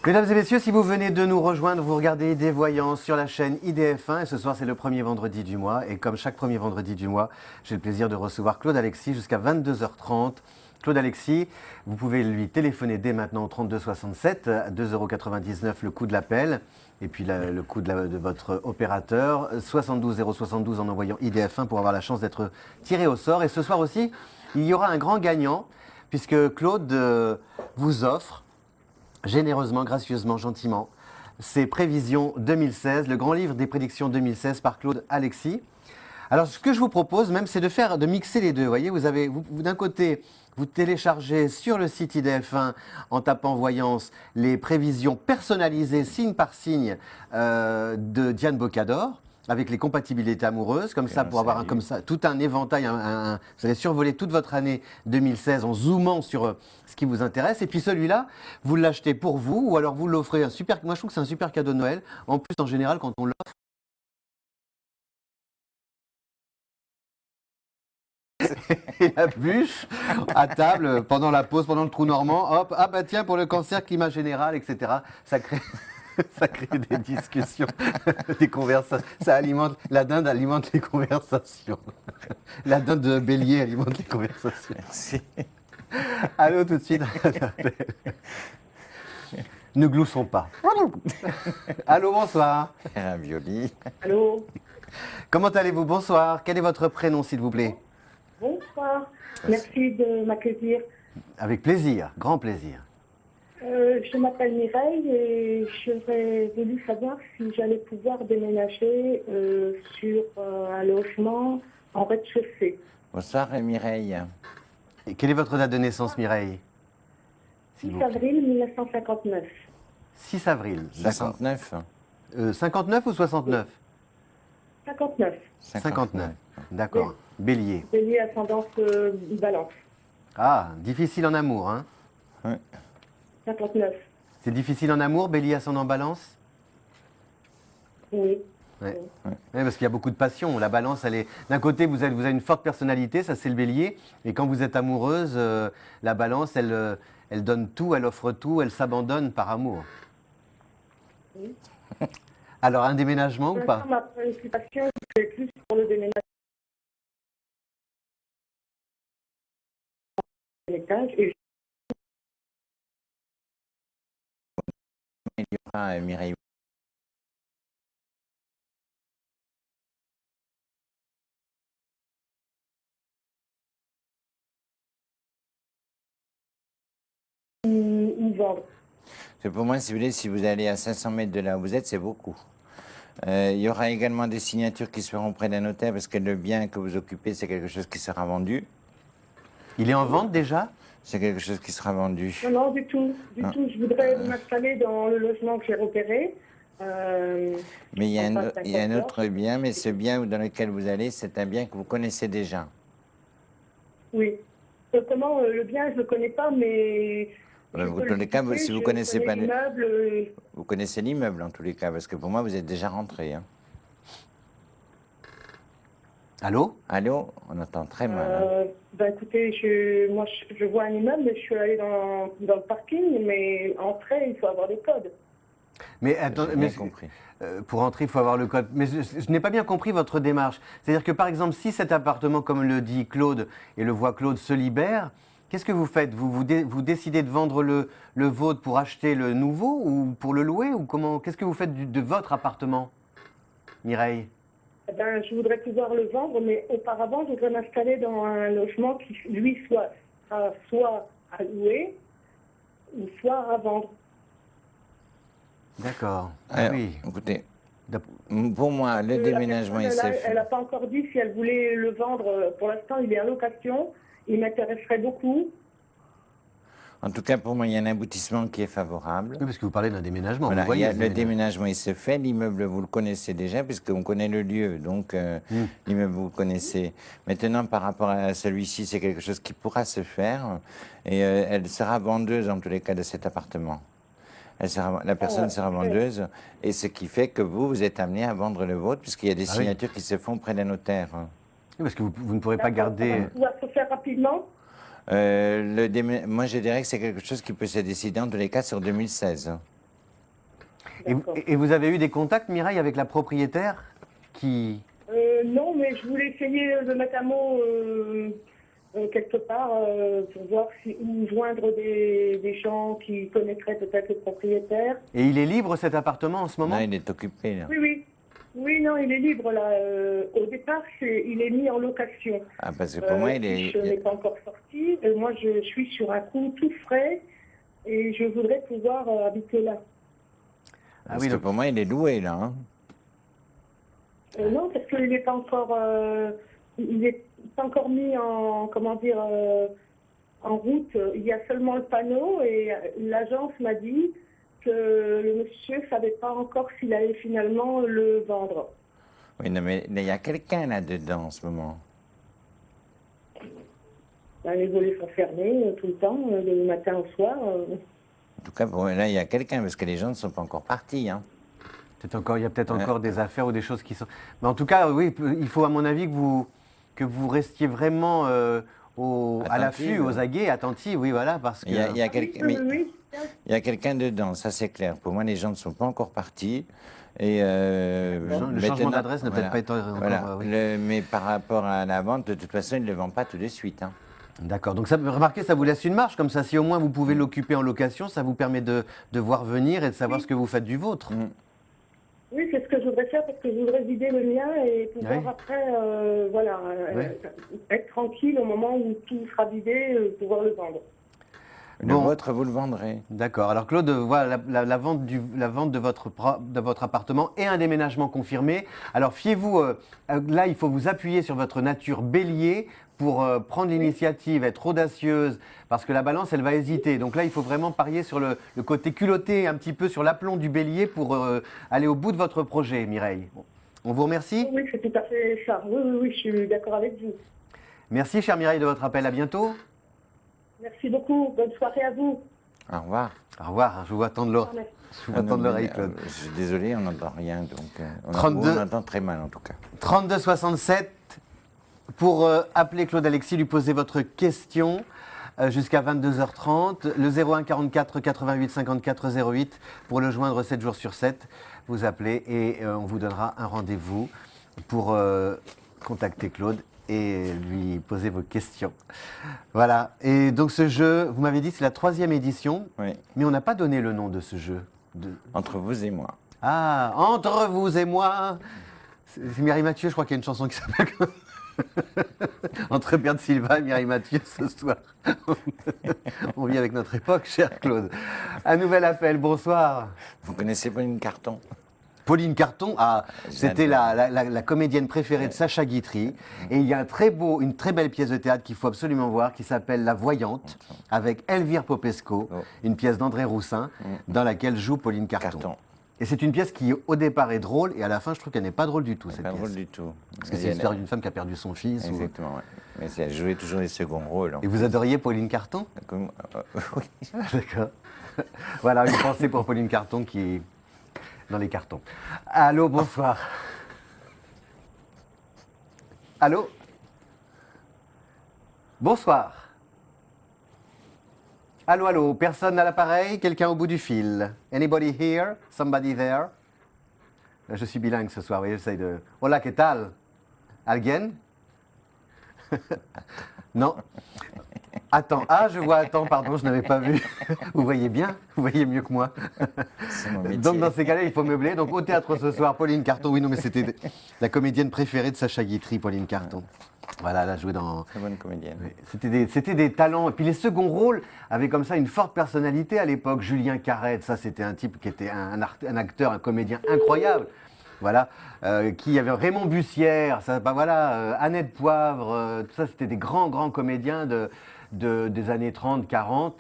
Mesdames et messieurs, si vous venez de nous rejoindre, vous regardez des voyances sur la chaîne IDF1 et ce soir c'est le premier vendredi du mois et comme chaque premier vendredi du mois, j'ai le plaisir de recevoir Claude Alexis jusqu'à 22h30. Claude Alexis, vous pouvez lui téléphoner dès maintenant au 32 67, à 2,99 € le coût de l'appel et puis le coût de votre opérateur, 72 072 en envoyant IDF1 pour avoir la chance d'être tiré au sort. Et ce soir aussi, il y aura un grand gagnant puisque Claude vous offre généreusement, gracieusement, gentiment, ses prévisions 2016, le grand livre des prédictions 2016 par Claude Alexis. Alors, ce que je vous propose même, c'est de mixer les deux. Vous voyez, d'un côté, vous téléchargez sur le site IDF1 en tapant voyance les prévisions personnalisées signe par signe de Diane Bocador, avec les compatibilités amoureuses, comme ça, pour avoir comme ça, tout un éventail, vous allez survoler toute votre année 2016 en zoomant sur ce qui vous intéresse. Et puis celui-là, vous l'achetez pour vous, ou alors vous l'offrez moi je trouve que c'est un super cadeau de Noël. En plus, en général, quand on l'offre, et la bûche à table, pendant la pause, pendant le trou normand, hop, ah bah tiens, pour le cancer, climat général, etc. Ça crée... Ça crée des discussions, des conversations. La dinde alimente les conversations. La dinde de bélier alimente les conversations. Merci. Allô, tout de suite. Ne gloussons pas. Allô, bonsoir. Ravioli. Allô? Comment allez-vous? Bonsoir. Quel est votre prénom, s'il vous plaît? Bonsoir. Merci de m'accueillir. Avec plaisir, grand plaisir. Je m'appelle Mireille et j'aurais voulu savoir si j'allais pouvoir déménager sur un logement en rez-de-chaussée. Bonsoir Mireille. Et quelle est votre date de naissance, Mireille? 6 avril 1959. 6 avril, d'accord. 69. 59 ou 69? 59. 59, d'accord. Bélier. Bélier ascendance balance. Ah, difficile en amour, hein? Ouais. 59. C'est difficile en amour, Bélier ascendant balance? Oui. Ouais. Ouais, parce qu'il y a beaucoup de passion. La balance, elle est... D'un côté, vous avez une forte personnalité, ça c'est le Bélier. Et quand vous êtes amoureuse, la balance, elle donne tout, elle offre tout, elle s'abandonne par amour. Oui. Alors, un déménagement ou pas? Ma préoccupation, c'est plus pour le déménagement. Et Il y aura Mireille. ils vendent. C'est pour moi, si vous voulez, si vous allez à 500 mètres de là où vous êtes, c'est beaucoup. Il y aura également des signatures qui se feront près d'un notaire parce que le bien que vous occupez, c'est quelque chose qui sera vendu. Il est en vente déjà? C'est quelque chose qui sera vendu. Non, non, du tout. Du tout. Je voudrais m'installer dans le logement que j'ai repéré. Mais il y a un autre bien, mais ce bien dans lequel vous allez, c'est un bien que vous connaissez déjà. Oui. Comment le bien, je ne le connais pas, mais... Dans tous les cas, si vous ne connaissez pas l'immeuble, vous connaissez l'immeuble en tous les cas, parce que pour moi, vous êtes déjà rentré. Hein. Allô? Allô? On entend très mal. Ben écoutez, moi je vois un immeuble, mais je suis allée dans le parking, mais entrer, il faut avoir des codes. Mais attends, J'ai bien compris. pour entrer, il faut avoir le code. Mais je n'ai pas bien compris votre démarche. C'est-à-dire que par exemple, si cet appartement, comme le dit Claude et le voit Claude, se libère, qu'est-ce que vous faites vous décidez de vendre le vôtre pour acheter le nouveau ou pour le louer ou comment? Qu'est-ce que vous faites de votre appartement, Mireille? Eh ben, je voudrais pouvoir le vendre, mais auparavant, je voudrais m'installer dans un logement qui, lui, soit à louer ou soit à vendre. D'accord. Ah Alors, oui. écoutez, D'ap- pour moi, le La déménagement, il personne, s'est elle fait. n'a pas encore dit si elle voulait le vendre. Pour l'instant, il est en location. Il m'intéresserait beaucoup. En tout cas, pour moi, il y a un aboutissement qui est favorable. Oui, parce que vous parlez d'un déménagement. Voilà, vous voyez, il y a ce le déménagement, il se fait. L'immeuble, vous le connaissez déjà, puisqu'on connaît le lieu. Donc, l'immeuble, vous le connaissez. Maintenant, par rapport à celui-ci, c'est quelque chose qui pourra se faire. Et elle sera vendeuse, en tous les cas, de cet appartement. La personne sera vendeuse. Et ce qui fait que vous êtes amené à vendre le vôtre, puisqu'il y a des Ah oui. signatures qui se font près d'un notaire. Oui, parce que vous ne pourrez pas garder. Ça va pouvoir se faire rapidement. Moi, je dirais que c'est quelque chose qui peut se décider, en tous les cas, sur 2016. D'accord. Et vous avez eu des contacts, Mireille, avec la propriétaire qui. Non, mais je voulais essayer de mettre un mot quelque part pour voir où joindre des gens qui connaîtraient peut-être le propriétaire. Et il est libre cet appartement en ce moment? Non, il est occupé, là. Oui, oui. Oui, non, il est libre là. Au départ, il est mis en location. Ah, parce que pour moi, il est... Je n'ai pas encore sorti. Moi, je suis sur un coup tout frais et je voudrais pouvoir habiter là. Ah Parce oui, que donc- pour moi, il est loué, là. Hein. Non, parce qu'il n'est pas encore, il n'est pas encore mis en, comment dire, en route. Il y a seulement le panneau et l'agence m'a dit que le monsieur ne savait pas encore s'il allait finalement le vendre. Oui, non, mais il y a quelqu'un là-dedans en ce moment. Ben, les volets sont fermés tout le temps, du matin au soir. En tout cas, là, il y a quelqu'un, parce que les gens ne sont pas encore partis. Hein. Il y a peut-être encore des affaires ou des choses qui sont. Mais en tout cas, oui, il faut, à mon avis, que vous restiez vraiment à l'affût, Attentive. aux aguets, attentifs, oui, voilà, parce que. Il y a quelqu'un... Oui, mais oui. il y a quelqu'un dedans, ça c'est clair. Pour moi, les gens ne sont pas encore partis. Et Le changement maintenant- d'adresse n'a peut-être pas été encore. Voilà. Oui. Mais par rapport à la vente, de toute façon, ils ne le vendent pas tout de suite. Hein. D'accord. Donc, remarquez, ça vous laisse une marge, comme ça, si au moins vous pouvez l'occuper en location, ça vous permet de voir venir et de savoir ce que vous faites du vôtre. Oui, c'est ce que je voudrais faire parce que je voudrais vider le mien et pouvoir Oui. après, voilà, être tranquille au moment où tout sera vidé, pouvoir le vendre. Le Bon. vôtre, vous le vendrez. D'accord. Alors Claude, voilà la vente de votre appartement et un déménagement confirmé. Alors fiez-vous, là il faut vous appuyer sur votre nature bélier pour prendre l'initiative, être audacieuse, parce que la balance elle va hésiter. Donc là il faut vraiment parier sur le côté culotté, un petit peu sur l'aplomb du bélier pour aller au bout de votre projet, Mireille. Bon. On vous remercie. Oui, c'est tout à fait ça. Oui, oui, oui, je suis d'accord avec vous. Merci chère Mireille de votre appel. À bientôt. Merci beaucoup. Bonne soirée à vous. Au revoir. Au revoir. Je vous attends de l'oreille. Je vous attends de l'oreille, Claude. Je suis désolé, on n'entend rien. Donc, on 32. entend très mal en tout cas. 32 67 pour appeler Claude Alexis, lui poser votre question jusqu'à 22h30. Le 01 44 88 54 08 pour le joindre 7 jours sur 7. Vous appelez et on vous donnera un rendez-vous pour contacter Claude et lui poser vos questions. Voilà. Et donc ce jeu, vous m'avez dit, c'est la 3e édition, Oui. mais on n'a pas donné le nom de ce jeu. Entre vous et moi. Ah, entre vous et moi. C'est Mireille Mathieu, je crois qu'il y a une chanson qui s'appelle comme Entre Bert Silva et Mireille Mathieu ce soir. On vit avec notre époque, cher Claude. Un nouvel appel, bonsoir. Vous connaissez Pauline Carton? Pauline Carton, c'était la comédienne préférée de Sacha Guitry. Et il y a une très belle pièce de théâtre qu'il faut absolument voir qui s'appelle La Voyante, avec Elvire Popesco, une pièce d'André Roussin, dans laquelle joue Pauline Carton. Et c'est une pièce qui, au départ, est drôle, et à la fin, je trouve qu'elle n'est pas drôle du tout, cette Pas pièce. drôle du tout. Parce que c'est l'histoire d'une femme qui a perdu son fils. Exactement, ouais. Mais elle jouait toujours les seconds rôles. Et vous adoriez Pauline Carton? Oui. D'accord. Voilà, une pensée pour Pauline Carton qui est dans les cartons. Allô, bonsoir. Allô? Bonsoir. Allô, allô, personne à l'appareil? Quelqu'un au bout du fil? Anybody here? Somebody there? Je suis bilingue ce soir, oui, j'essaye de... Hola, ¿qué tal? Alguien? Non. Attends, ah, je vois, attends, pardon, je n'avais pas vu. Vous voyez bien? Vous voyez mieux que moi. C'est mon métier. Donc, dans ces cas-là, il faut meubler. Donc, au théâtre ce soir, Pauline Carton. Oui, non, mais c'était la comédienne préférée de Sacha Guitry, Pauline Carton. Voilà, elle a joué dans... Très bonne comédienne. Oui, c'était des talents. Et puis, les seconds rôles avaient comme ça une forte personnalité à l'époque. Julien Carrette, ça, c'était un type qui était un acteur, un comédien incroyable. Voilà, qui avait Raymond Bussière, ça, bah voilà, Annette Poivre, tout ça, c'était des grands comédiens des années 30, 40.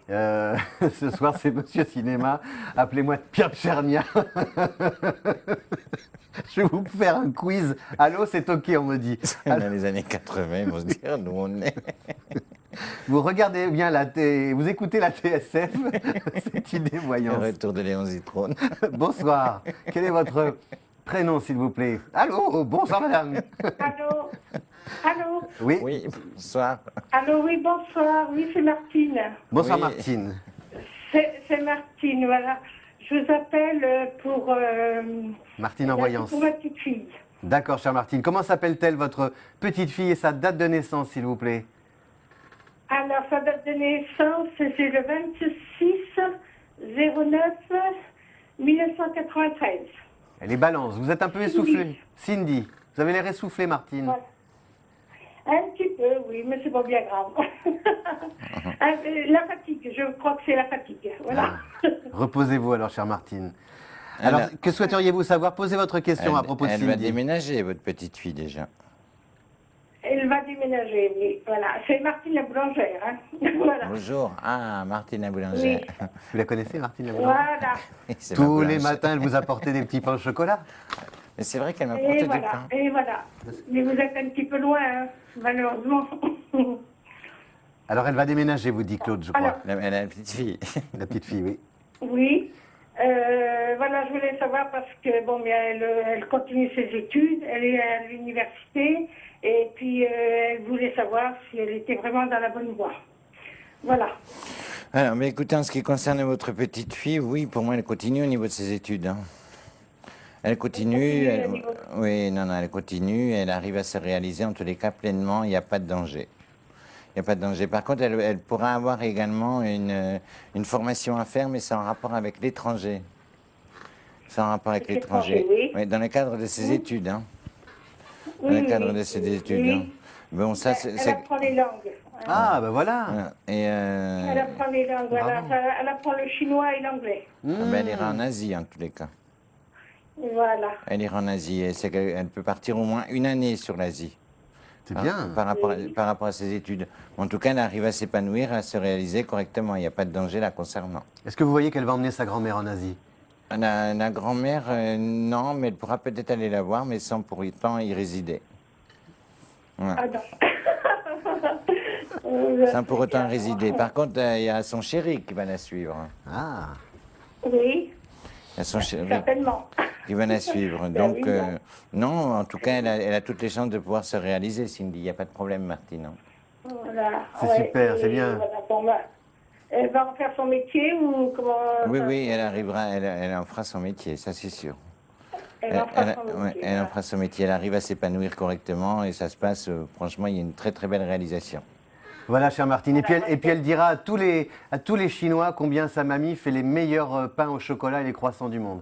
Ce soir, c'est Monsieur Cinéma. Appelez-moi Pierre Tchernia. Je vais vous faire un quiz. Allô, c'est OK, on me dit. Dans les années 80, ils vont se dire d'où on est. Vous regardez bien vous écoutez la TSF, c'est Idée Le Voyance. retour de Léon Zitrone. Bonsoir. Quel est votre prénom, s'il vous plaît? Allô, bonsoir, madame. Allô? Allô? Oui, Oui, bonsoir. Allô, oui, bonsoir. Oui, c'est Martine. bonsoir, Oui. Martine. C'est Martine, voilà. Je vous appelle pour... Martine en voyance. Pour ma petite fille. D'accord, chère Martine. Comment s'appelle-t-elle, votre petite fille, et sa date de naissance, s'il vous plaît? Alors, sa date de naissance, c'est le 26-09 1993. Elle est balance. Vous êtes un peu essoufflée. Cindy, vous avez l'air essoufflée, Martine. Voilà. Un petit peu, oui, mais c'est pas bien grave. La fatigue, je crois que c'est la fatigue. Voilà. Reposez-vous alors, chère Martine. Alors, que souhaiteriez-vous savoir? Posez votre question à propos de Elle va Cindy. déménager, votre petite fille, déjà. Elle va déménager, oui. Voilà. C'est Martine la boulangère. Hein. Voilà. Bonjour. Ah, Martine la boulangère. Vous la connaissez, Martine la boulangère? Voilà. C'est ma Tous les boulangère. matins, elle vous apportait des petits pains au chocolat. Mais c'est vrai qu'elle m'a porté Et du voilà. pain. Et voilà. Mais vous êtes un petit peu loin, hein, malheureusement. Alors, elle va déménager, vous dit Claude, je crois. Alors, Elle a une petite fille. La petite fille, oui. oui. Voilà, je voulais savoir parce que, bon, mais elle continue ses études, elle est à l'université, et puis elle voulait savoir si elle était vraiment dans la bonne voie. Voilà. Alors, mais écoutez, en ce qui concerne votre petite fille, oui, pour moi, elle continue au niveau de ses études. Hein. Elle continue, Elle continue au niveau- oui, non, elle continue, elle arrive à se réaliser, en tous les cas, pleinement, il n'y a pas de danger. Il n'y a pas de danger. Par contre, elle pourra avoir également une formation à faire, mais c'est en rapport avec l'étranger. C'est en rapport avec l'étranger. Oui. Dans le cadre de ses études. Hein. Dans Oui, le cadre oui. de ses études. Oui. Hein. Bon, ça, Elle apprend les langues. Ah, ben voilà. Voilà. Et Elle apprend les langues, voilà. Elle apprend le chinois et l'anglais. elle ira en Asie, en tous les cas. Voilà. Elle ira en Asie. Et elle peut partir au moins une année sur l'Asie. C'est Hein, bien. par rapport à ses études. En tout cas, elle arrive à s'épanouir, à se réaliser correctement. Il n'y a pas de danger la concernant. Est-ce que vous voyez qu'elle va emmener sa grand-mère en Asie? La grand-mère, non, mais elle pourra peut-être aller la voir, mais sans pour autant y résider. Voilà. Ah non. Sans pour autant résider. Par contre, il y a son chéri qui va la suivre. Ah, Oui, Il y a son chéri certainement. qui va la suivre. Ben Donc, oui, non, en tout cas, elle a toutes les chances de pouvoir se réaliser, Cindy. Il n'y a pas de problème, Martine. Hein. Voilà. C'est super, c'est et bien. Voilà, bon, bah, elle va en faire son métier ou comment Oui, ça- oui, elle arrivera, elle en fera son métier, ça c'est sûr. Elle en fera son ouais, métier. elle en fera son métier, elle arrive à s'épanouir correctement et ça se passe, franchement, il y a une très très belle réalisation. voilà, chère Martine. Et puis elle dira à tous les Chinois combien sa mamie fait les meilleurs pains au chocolat et les croissants du monde.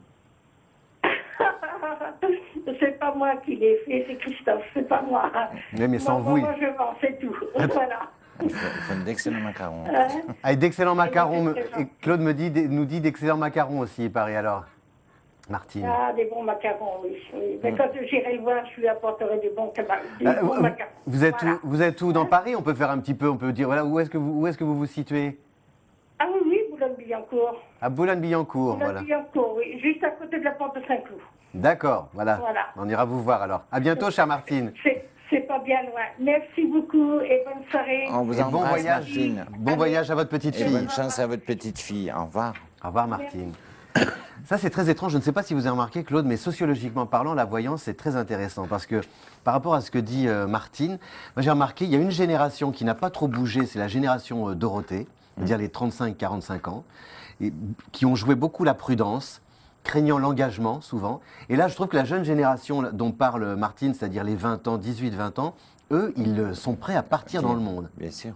C'est pas moi qui l'ai fait, c'est Christophe, c'est pas moi. Mais sans moi, vous, moi, je vends, c'est tout. Voilà. Il faut d'excellents macarons. avec d'excellents macarons. Et Claude nous dit d'excellents macarons aussi, il paraît alors. Martine. Ah, des bons macarons, oui. oui. Mais quand j'irai le voir, je lui apporterai des bons, bons macarons. Vous êtes Voilà. où, vous êtes où dans Paris? On peut faire un petit peu, on peut dire voilà où est-ce que vous vous situez? Ah oui, oui, Boulogne-Billancourt. À Boulogne-Billancourt, voilà. Boulogne-Billancourt, oui. Juste à côté de la porte de Saint-Cloud. D'accord, voilà. Voilà. On ira vous voir alors. À bientôt, chère Martine. C'est pas bien loin. Merci beaucoup et bonne soirée. On vous Et bon embrasse, voyage. Martine. Bon voyage à votre petite Et fille. bonne chance à votre petite fille. Au revoir. Au revoir, Martine. Ça, c'est très étrange. Je ne sais pas si vous avez remarqué, Claude, mais sociologiquement parlant, la voyance, c'est très intéressant. Parce que par rapport à ce que dit Martine, moi, j'ai remarqué, il y a une génération qui n'a pas trop bougé, c'est la génération Dorothée. c'est-à-dire les 35-45 ans, et qui ont joué beaucoup la prudence, craignant l'engagement souvent. Et là, je trouve que la jeune génération dont parle Martine, c'est-à-dire les 20 ans, 18-20 ans, eux, ils sont prêts à partir dans le monde. Bien sûr.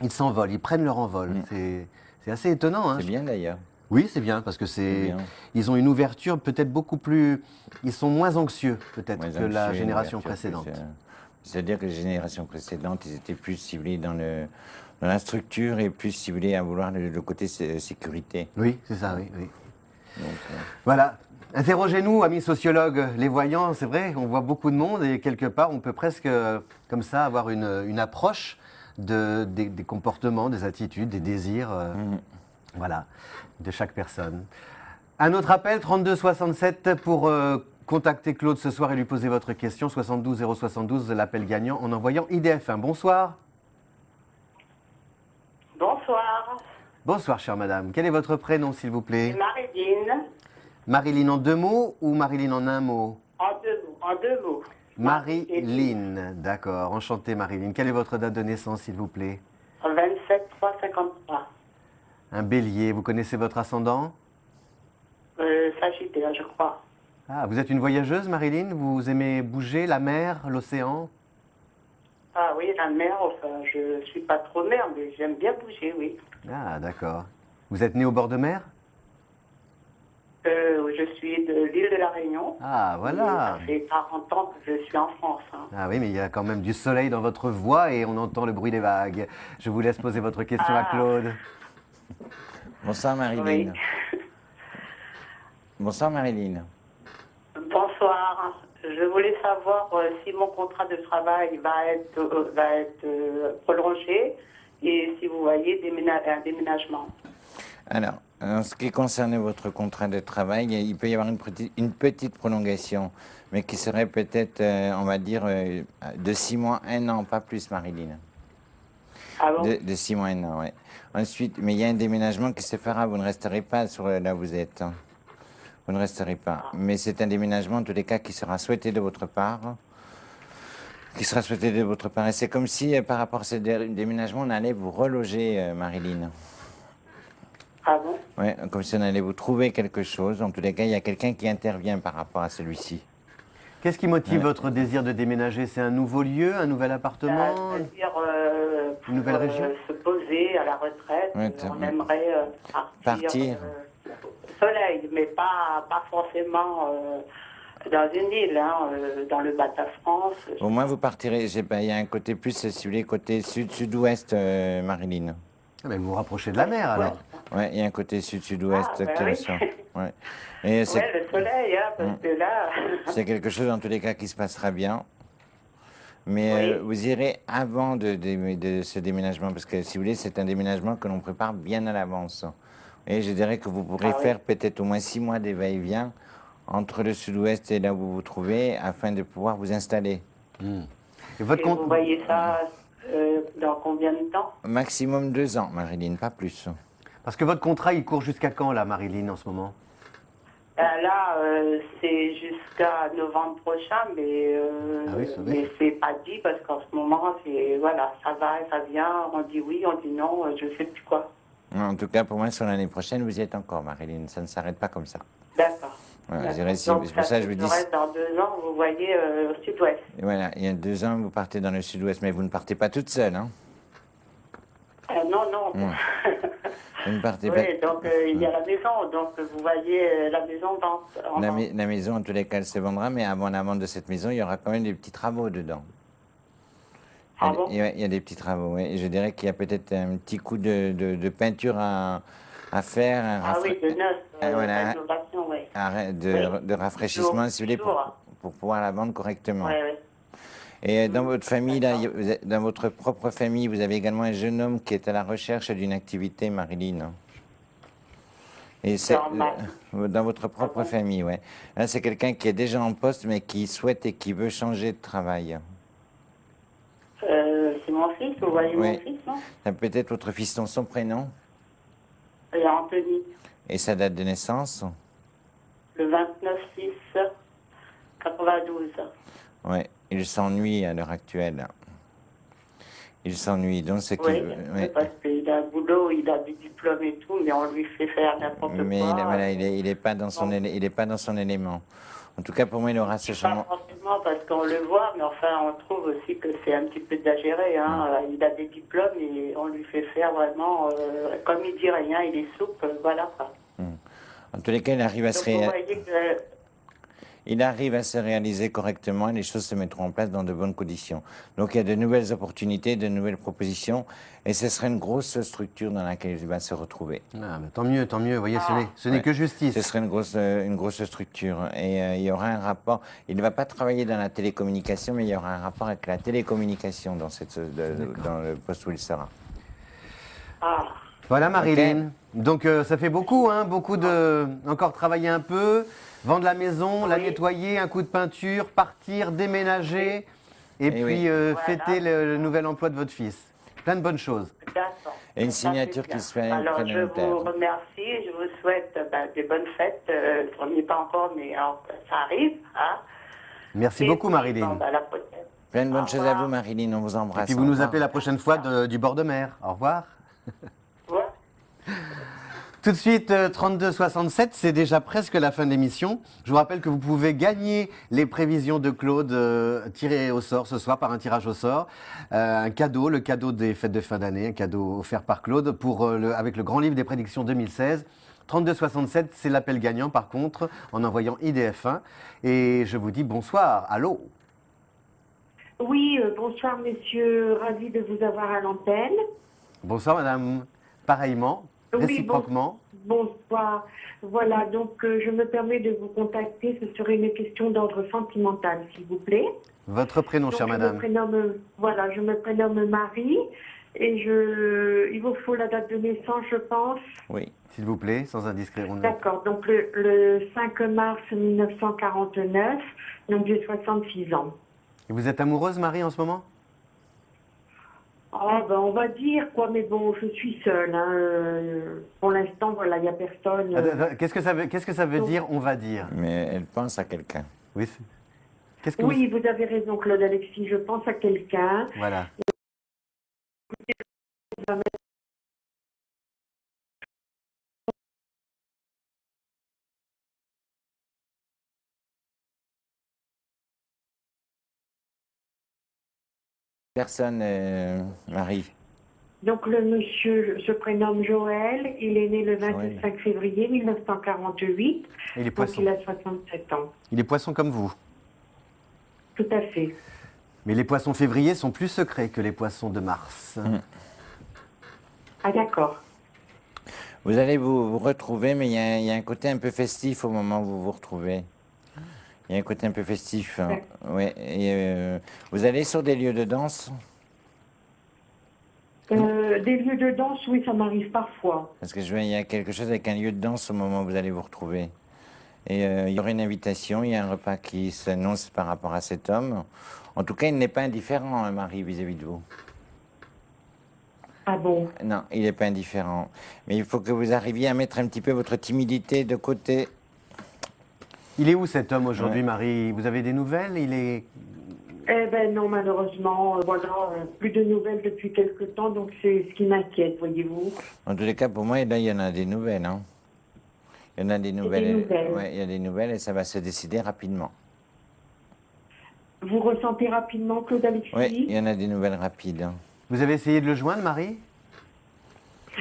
Ils s'envolent, ils prennent leur envol. C'est assez étonnant. Hein. C'est bien d'ailleurs. Oui, c'est bien, parce que ils ont une ouverture peut-être beaucoup plus... Ils sont moins anxieux, peut-être, que la génération précédente. C'est-à-dire que les générations précédentes, ils étaient plus ciblés dans la structure et plus ciblés à vouloir le côté sécurité. Oui, c'est ça, oui. Donc, voilà. Interrogez-nous, amis sociologues, les voyants, c'est vrai, on voit beaucoup de monde et quelque part, on peut presque, comme ça, avoir une approche des comportements, des attitudes, des désirs, voilà, de chaque personne. Un autre appel, 3267, pour contacter Claude ce soir et lui poser votre question, 72 072, l'appel gagnant, en envoyant IDF1. Bonsoir. Bonsoir, Bonsoir, chère madame. Quel est votre prénom, s'il vous plaît? c'est Marilyn, Marilyn en deux mots ou Marilyn en un mot? en deux mots. Marilyn, d'accord. Enchantée, Marilyn. Quelle est votre date de naissance, s'il vous plaît? 27 353. Un bélier. Vous connaissez votre ascendant? Sagittaire, je crois. Ah, vous êtes une voyageuse, Marilyn? Vous aimez bouger, la mer, l'océan? Ah oui, la mer, enfin, je suis pas trop mer, mais j'aime bien bouger, oui. Ah, d'accord. Vous êtes né au bord de mer? Je suis de l'île de la Réunion. Ah, voilà. Ça fait 40 ans que je suis en France. Hein. Ah oui, mais il y a quand même du soleil dans votre voix et on entend le bruit des vagues. Je vous laisse poser votre question à Claude. bonsoir Marilyn. Oui. Bonsoir Marilyn. Bonsoir. Je voulais savoir si mon contrat de travail va être prolongé et si vous voyez un déménagement. Alors, en ce qui concerne votre contrat de travail, il peut y avoir une petite prolongation, mais qui serait peut-être, on va dire, de 6 mois, 1 an, pas plus, Marilyn. Ah bon? De 6 mois, 1 an, oui. Ensuite, mais il y a un déménagement qui se fera, vous ne resterez pas sur là où vous êtes. Hein. Vous ne resterez pas. Mais c'est un déménagement, en tous les cas, qui sera souhaité de votre part. Qui sera souhaité de votre part. Et c'est comme si, par rapport à ce déménagement, on allait vous reloger, Marilyn. Ah bon? Oui, comme si on allait vous trouver quelque chose. En tous les cas, il y a quelqu'un qui intervient par rapport à celui-ci. Qu'est-ce qui motive votre désir de déménager? C'est un nouveau lieu, un nouvel appartement? C'est-à-dire Une nouvelle région? se poser à la retraite, Ouais, on aimerait partir au soleil, mais pas forcément dans une île, hein, dans le bas de la France. Au moins, vous partirez. Il y a un côté plus, si vous voulez, côté sud-sud-ouest, Marilyn. Ah, mais vous vous rapprochez de la mer, alors. Oui, il y a un côté sud-sud-ouest Ah, ben qui oui. ressort. Ouais. Et Ouais, le soleil, hein, parce que là... c'est quelque chose, en tous les cas, qui se passera bien. Mais Oui. vous irez avant de ce déménagement, parce que si vous voulez, c'est un déménagement que l'on prépare bien à l'avance. Et je dirais que vous pourrez faire peut-être au moins 6 mois de va-et-vient entre le sud-ouest et là où vous vous trouvez, afin de pouvoir vous installer. Et votre Et compte... vous voyez ça dans combien de temps? Maximum 2 ans, Marilyn, pas plus. Parce que votre contrat, il court jusqu'à quand, là, Marilyn, en ce moment? Là, c'est jusqu'à novembre prochain, mais, Ah oui, c'est vrai. mais c'est pas dit parce qu'en ce moment, c'est voilà, ça va et ça vient, on dit oui, on dit non, je sais plus quoi. En tout cas, pour moi, sur l'année prochaine, vous y êtes encore, Marilyn. Ça ne s'arrête pas comme ça. D'accord. Voilà, D'accord. je dirais, Donc, c'est pour ça que je vous dis. serait dans 2 ans, vous voyez, au sud-ouest. Et voilà, il y a 2 ans, vous partez dans le sud-ouest, mais vous ne partez pas toute seule, hein? Non, non. Vous ne partez Oui, pas. donc il y a la maison, donc vous voyez la maison en vente. La maison, en tous les cas, elle se vendra, mais avant la vente de cette maison, il y aura quand même des petits travaux dedans. Ah bon? Il y a des petits travaux, oui. Et je dirais qu'il y a peut-être un petit coup de peinture à faire. Ah oui, de neuf, voilà, rénovation, oui. de rafraîchissement, si vous voulez, Toujours. pour pouvoir la vendre correctement. Oui, oui. Et dans votre famille, là, dans votre propre famille, vous avez également un jeune homme qui est à la recherche d'une activité, Marilyn. Et c'est dans votre propre famille, ouais. Là, c'est quelqu'un qui est déjà en poste, mais qui souhaite et qui veut changer de travail. C'est mon fils, vous voyez Oui. mon fils, non? Ça peut être votre fiston, son prénom Il y a Anthony, et sa date de naissance. le 29/6/92. Ouais, il s'ennuie à l'heure actuelle. Il s'ennuie, donc ce Oui, qu'il veut. Ouais. parce qu'il a un boulot, il a des diplômes et tout, mais on lui fait faire n'importe quoi. Mais voilà, il est pas dans son il est pas dans son élément. En tout cas, pour moi, il aura ce Pas changement. forcément parce qu'on le voit, mais enfin, on trouve aussi que c'est un petit peu exagéré. Hein. Il a des diplômes et on lui fait faire vraiment, comme il dit rien, il est souple, voilà. Quoi. En tous les cas, Donc, vous voyez que il arrive à se réaliser correctement et les choses se mettront en place dans de bonnes conditions. Donc il y a de nouvelles opportunités, de nouvelles propositions et ce serait une grosse structure dans laquelle il va se retrouver. Ah, mais tant mieux, tant mieux. Vous voyez, ce n'est que justice. Ce serait une grosse structure et il y aura un rapport. Il ne va pas travailler dans la télécommunication, mais il y aura un rapport avec la télécommunication dans, dans le poste où il sera. Voilà Marilyn. Donc ça fait beaucoup, hein, beaucoup de... Encore travailler un peu, vendre la maison, la nettoyer, un coup de peinture, partir, déménager et puis fêter le nouvel emploi de votre fils. Plein de bonnes choses. d'accord. Et une Ça, signature c'est bien. qui se fait Alors, très je vous remercie et je vous souhaite des bonnes fêtes. On n'y est pas encore, mais alors, ça arrive. Hein. Merci Et beaucoup puis, Marilyn. bon, à la prochaine. Plein de bonnes Au choses à revoir. vous, Marilyn. On vous embrasse. Et puis vous Au nous revoir. appelez la prochaine fois du bord de mer. Au revoir. Ouais. Tout de suite, 32-67, c'est déjà presque la fin de l'émission. Je vous rappelle que vous pouvez gagner les prévisions de Claude tirées au sort ce soir par un tirage au sort. Un cadeau, le cadeau des fêtes de fin d'année, un cadeau offert par Claude avec le grand livre des prédictions 2016. 32-67, c'est l'appel gagnant par contre, en envoyant IDF1. Et je vous dis bonsoir. Allô? Oui, bonsoir messieurs, ravi de vous avoir à l'antenne. Bonsoir madame. Pareillement, Oui, réciproquement. Bonsoir. Voilà, donc je me permets de vous contacter. Ce serait une question d'ordre sentimental, s'il vous plaît. Votre prénom, Donc, chère madame. Je me prénomme Marie et il vous faut la date de naissance, je pense. Oui. S'il vous plaît, sans indiscret. D'accord, donc le 5 mars 1949, donc j'ai 66 ans. Et vous êtes amoureuse, Marie, en ce moment? Ah ben on va dire quoi, mais bon, je suis seule. Hein. Pour l'instant, voilà, il n'y a personne. Qu'est-ce que ça veut dire, on va dire? Mais elle pense à quelqu'un. Oui. Oui, vous avez raison, Claude Alexis. Je pense à quelqu'un. Voilà. Personne, Marie. Donc le monsieur se prénomme Joël. Il est né le 25 février 1948. Il est donc poisson. il a 67 ans. Il est poisson comme vous. Tout à fait. Mais les poissons février sont plus secrets que les poissons de mars. Ah d'accord. Vous allez vous retrouver, mais il y a un côté un peu festif au moment où vous vous retrouvez. Il y a un côté un peu festif. Hein. Ouais. Et, vous allez sur des lieux de danse? Des lieux de danse, oui, ça m'arrive parfois. Parce que je vois, il y a quelque chose avec un lieu de danse au moment où vous allez vous retrouver. Et il y aura une invitation, il y a un repas qui s'annonce par rapport à cet homme. En tout cas, il n'est pas indifférent, hein, Marie, vis-à-vis de vous. Ah bon? Non, il n'est pas indifférent. Mais il faut que vous arriviez à mettre un petit peu votre timidité de côté. Il est où cet homme aujourd'hui, Marie? Vous avez des nouvelles? Il est... Eh ben non, malheureusement, plus de nouvelles depuis quelque temps, donc c'est ce qui m'inquiète, voyez-vous. En tous les cas, pour moi, là, il y en a des nouvelles. Hein. Il y en a des nouvelles. Ouais, il y a des nouvelles et ça va se décider rapidement. Vous ressentez rapidement, Claude Alexis? Oui, il y en a des nouvelles rapides. Hein. Vous avez essayé de le joindre, Marie?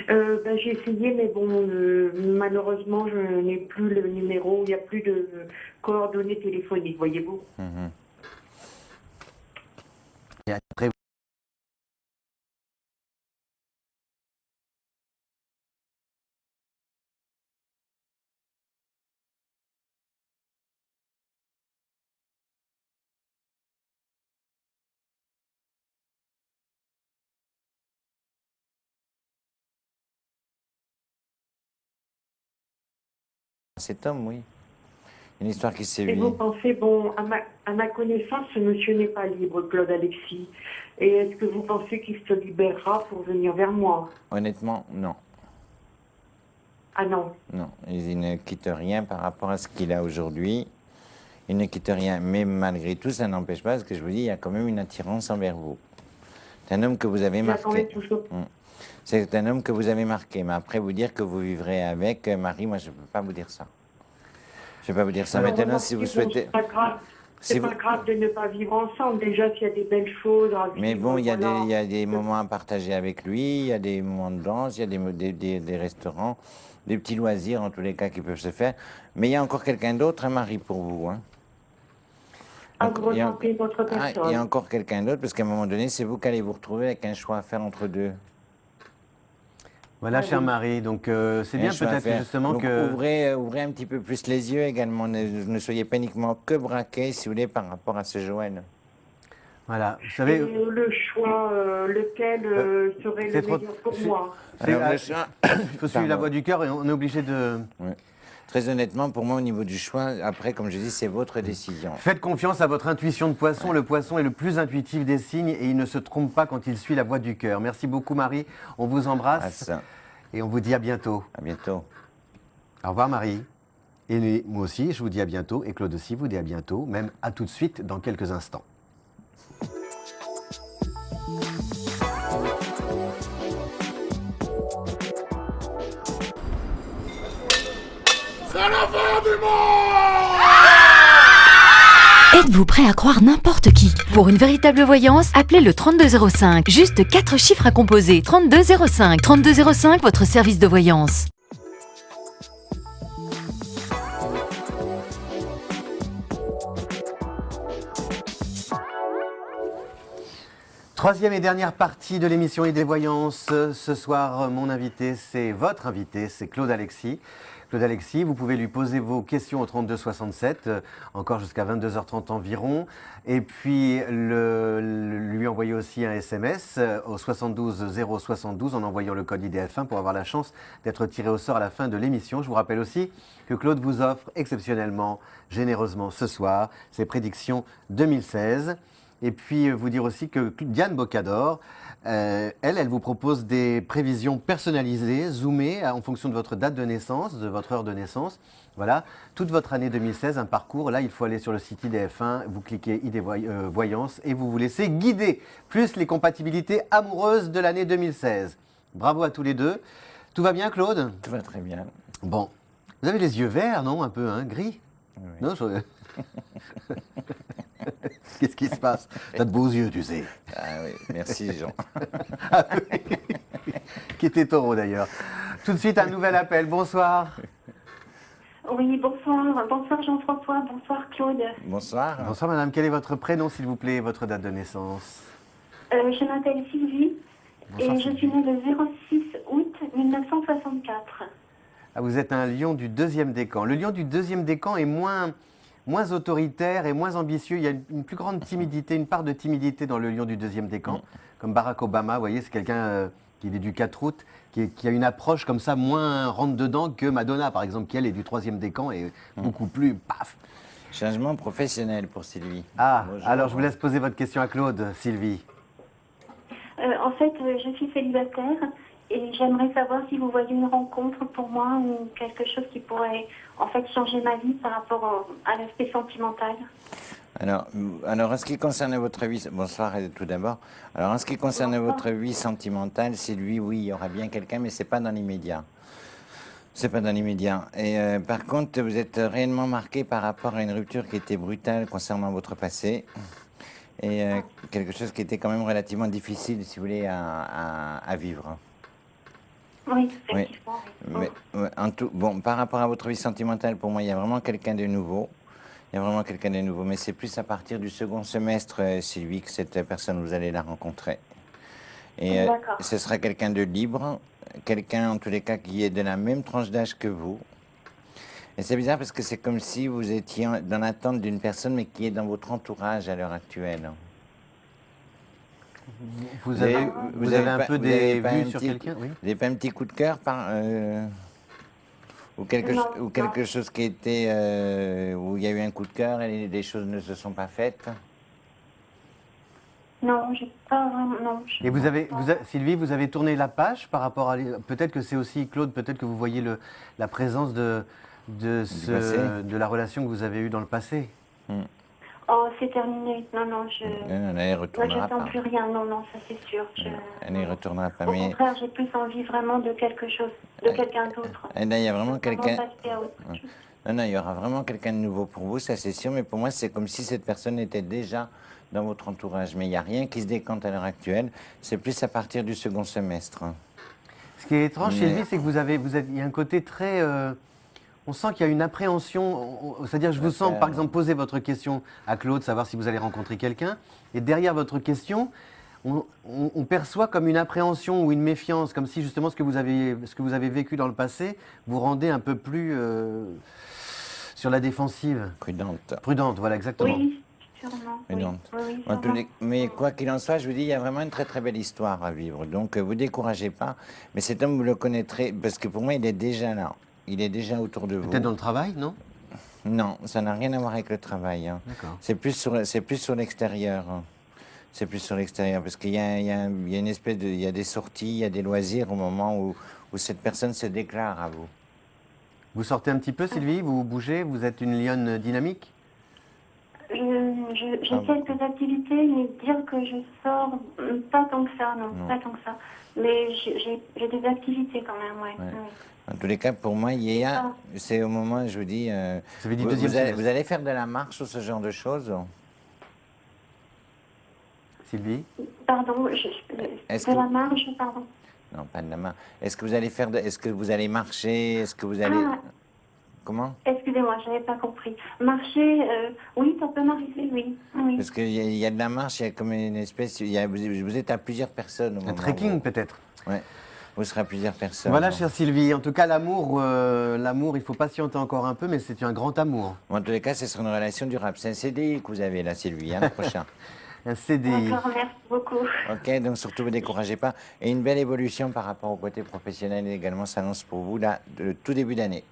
J'ai essayé, mais bon, malheureusement, je n'ai plus le numéro, il n'y a plus de coordonnées téléphoniques, voyez-vous. Et après... Cet homme, oui. Une histoire qui s'est Et vous pensez, bon, à ma connaissance, ce monsieur n'est pas libre, Claude Alexis. Et est-ce que vous pensez qu'il se libérera pour venir vers moi? Honnêtement, non. Ah non? Non, il ne quitte rien par rapport à ce qu'il a aujourd'hui. Il ne quitte rien, mais malgré tout, ça n'empêche pas, parce que je vous dis, il y a quand même une attirance envers vous. C'est un homme que vous avez J'attendais marqué. toujours. C'est un homme que vous avez marqué. Mais après, vous dire que vous vivrez avec Marie, moi, je ne peux pas vous dire ça. Je ne peux pas vous dire ça. Alors, Maintenant, bon, si vous bon, souhaitez... C'est pas grave. Si C'est vous- pas grave de ne pas vivre ensemble. Déjà, s'il y a des belles choses à Mais vivre, bon, il y voilà. a des moments à partager avec lui, il y a des moments de danse, il y a des restaurants, des petits loisirs en tous les cas qui peuvent se faire. Mais il y a encore quelqu'un d'autre, un mari pour vous. Hein. À vous Il y a- ressentir votre il y a personne. encore quelqu'un d'autre, parce qu'à un moment donné, c'est vous qui allez vous retrouver avec un choix à faire entre deux. Voilà, Ah cher oui. Marie. Donc, c'est Un bien choix à peut-être faire. justement Donc, que... ouvrez un petit peu plus les yeux également. Ne soyez pas uniquement que braqué, si vous voulez, par rapport à ce Joël. Voilà, vous Et savez... le choix, lequel serait c'est le trop- meilleur pour c'est- moi? c'est- Alors, ah, le choix- il faut suivre la Pardon. voie du cœur et on est obligé de... Très honnêtement, pour moi, au niveau du choix, après, comme je dis, c'est votre décision. Faites confiance à votre intuition de poisson. Le poisson est le plus intuitif des signes et il ne se trompe pas quand il suit la voie du cœur. Merci beaucoup, Marie. On vous À embrasse ça. et on vous dit à bientôt. À bientôt. Au revoir, Marie. Et moi aussi, je vous dis à bientôt. Et Claude aussi vous dit à bientôt, même à tout de suite dans quelques instants. Êtes-vous prêt à croire n'importe qui? Pour une véritable voyance, appelez le 3205. Juste 4 chiffres à composer. 3205. 3205, votre service de voyance. Troisième et dernière partie de l'émission et des voyances. Ce soir, mon invité, c'est votre invité, c'est Claude Alexis. Claude Alexis, vous pouvez lui poser vos questions au 32 67, encore jusqu'à 22h30 environ. Et puis, lui envoyer aussi un SMS au 72 072 en envoyant le code IDF1 pour avoir la chance d'être tiré au sort à la fin de l'émission. Je vous rappelle aussi que Claude vous offre exceptionnellement, généreusement ce soir, ses prédictions 2016. Et puis vous dire aussi que Diane Bocador, elle vous propose des prévisions personnalisées, zoomées en fonction de votre date de naissance, de votre heure de naissance. Voilà, toute votre année 2016, un parcours. Là, il faut aller sur le site IDF1, vous cliquez ID Voyance et vous vous laissez guider, plus les compatibilités amoureuses de l'année 2016. Bravo à tous les deux. Tout va bien, Claude? Tout va très bien. Bon, vous avez les yeux verts, non? Un peu, hein? Gris? Oui. Non, Qu'est-ce qui se passe? T'as de beaux yeux, tu sais. Ah oui, merci Jean. Qui était taureau d'ailleurs. Tout de suite, un nouvel appel. Bonsoir. Oui, bonsoir. Bonsoir Jean-François. Bonsoir Claude. Bonsoir. Bonsoir, madame. Quel est votre prénom, s'il vous plaît, et votre date de naissance? Je m'appelle Sylvie Bonsoir, et je suis née le 06 août 1964. Ah, vous êtes un lion du deuxième décan. Le lion du deuxième décan est moins autoritaire et moins ambitieux. Il y a une plus grande timidité, une part de timidité dans le lion du deuxième décan. Comme Barack Obama, vous voyez, c'est quelqu'un qui est du 4 août, qui a une approche comme ça, moins rentre-dedans que Madonna, par exemple, qui elle est du troisième décan et beaucoup plus paf. Changement professionnel pour Sylvie. Ah, Bonjour. alors je vous laisse poser votre question à Claude, Sylvie. En fait, je suis célibataire et j'aimerais savoir si vous voyez une rencontre pour moi ou quelque chose qui pourrait en fait changer ma vie par rapport à l'aspect sentimental. Alors, en ce qui concerne votre vie, bonsoir tout d'abord. Alors, en ce qui concerne votre vie sentimentale, Sylvie, oui, il y aura bien quelqu'un, mais c'est pas dans l'immédiat. C'est pas dans l'immédiat. Et par contre, vous êtes réellement marqué par rapport à une rupture qui était brutale concernant votre passé. Et quelque chose qui était quand même relativement difficile, si vous voulez, à vivre. Oui, Oui. effectivement. Mais, ouais, bon, par rapport à votre vie sentimentale, pour moi, il y a vraiment quelqu'un de nouveau. Il y a vraiment quelqu'un de nouveau. Mais c'est plus à partir du second semestre, Sylvie, que cette personne, vous allez la rencontrer. Et D'accord. ce sera quelqu'un de libre, quelqu'un, en tous les cas, qui est de la même tranche d'âge que vous. Et c'est bizarre parce que c'est comme si vous étiez dans l'attente d'une personne, mais qui est dans votre entourage à l'heure actuelle. Vous avez un pas- peu vous avez des pas vues un sur petit- quelqu'un? Oui. Vous n'avez pas un petit coup de cœur ou quelque, Non, ou quelque chose qui était où il y a eu un coup de cœur et des choses ne se sont pas faites? Non, j'ai pas vraiment. Non, Et Sylvie, vous avez tourné la page par rapport à... Peut-être que c'est aussi, Claude, peut-être que vous voyez la présence de passé. la relation que vous avez eue dans le passé. Oh, c'est terminé. Non, non, je... Non, elle n'y Moi, retournera je sens pas. plus rien. Non, non, ça c'est sûr. Elle n'y retournera pas. Au Mais contraire, j'ai plus envie vraiment de quelque chose, de quelqu'un d'autre. là, il y a vraiment quelqu'un. Passer à autre chose. Non, non, il y aura vraiment quelqu'un de nouveau pour vous, ça c'est sûr. Mais pour moi, c'est comme si cette personne était déjà dans votre entourage. Mais il n'y a rien qui se décante à l'heure actuelle. C'est plus à partir du second semestre. Ce qui est étrange chez Mais- lui, c'est que il y a un côté très... on sent qu'il y a une appréhension, c'est-à-dire je vous sens par exemple poser votre question à Claude, savoir si vous allez rencontrer quelqu'un, et derrière votre question, on perçoit comme une appréhension ou une méfiance, comme si justement ce que vous avez vécu dans le passé vous rendait un peu plus sur la défensive. Prudente. Prudente, voilà exactement. Oui, sûrement. Oui, Prudente. oui, oui, En tous sûrement. les- Mais quoi qu'il en soit, je vous dis, il y a vraiment une très très belle histoire à vivre. Donc vous découragez pas. Mais cet homme, vous le connaîtrez, parce que pour moi, il est déjà là. Il est déjà autour de vous. Peut-être dans le travail, non? Non, ça n'a rien à voir avec le travail. Hein. D'accord. C'est plus sur l'extérieur. Hein. C'est plus sur l'extérieur, parce qu'il y a une espèce de... Il y a des sorties, il y a des loisirs au moment où cette personne se déclare à vous. Vous sortez un petit peu, Sylvie, vous bougez, vous êtes une lionne dynamique? J'ai Ah. quelques activités, mais dire que je sors, pas tant que ça, non, Non. pas tant que ça. Mais j'ai des activités quand même, ouais. Ouais. Oui. En tous les cas, pour moi, il y a... Ah. C'est au moment, je vous dis... Ça veut dire vous, deuxième vous allez, semestre. vous allez faire de la marche ou ce genre de choses? Sylvie? Pardon, Est-ce de que- la marge, pardon. Non, pas de la main. Est-ce que vous allez faire Est-ce que vous allez marcher? Est-ce que vous allez... Ah. Comment? Excusez-moi, je n'avais pas compris. Marcher, oui, ça peut m'arriver, oui. Oui. Parce qu'il y a de la marche, il y a comme une espèce... vous êtes à plusieurs personnes au moment Un trekking où- peut-être? Ouais. Vous serez à plusieurs personnes. Voilà, donc. chère Sylvie. En tout cas, l'amour, il faut patienter encore un peu, mais c'est un grand amour. Bon, en tous les cas, ce sera une relation durable. C'est un CDI que vous avez là, Sylvie, hein, le prochain. Un CDI. D'accord, merci beaucoup. Ok, donc surtout, ne vous découragez pas. Et une belle évolution par rapport au côté professionnel également s'annonce pour vous, là, le tout début d'année.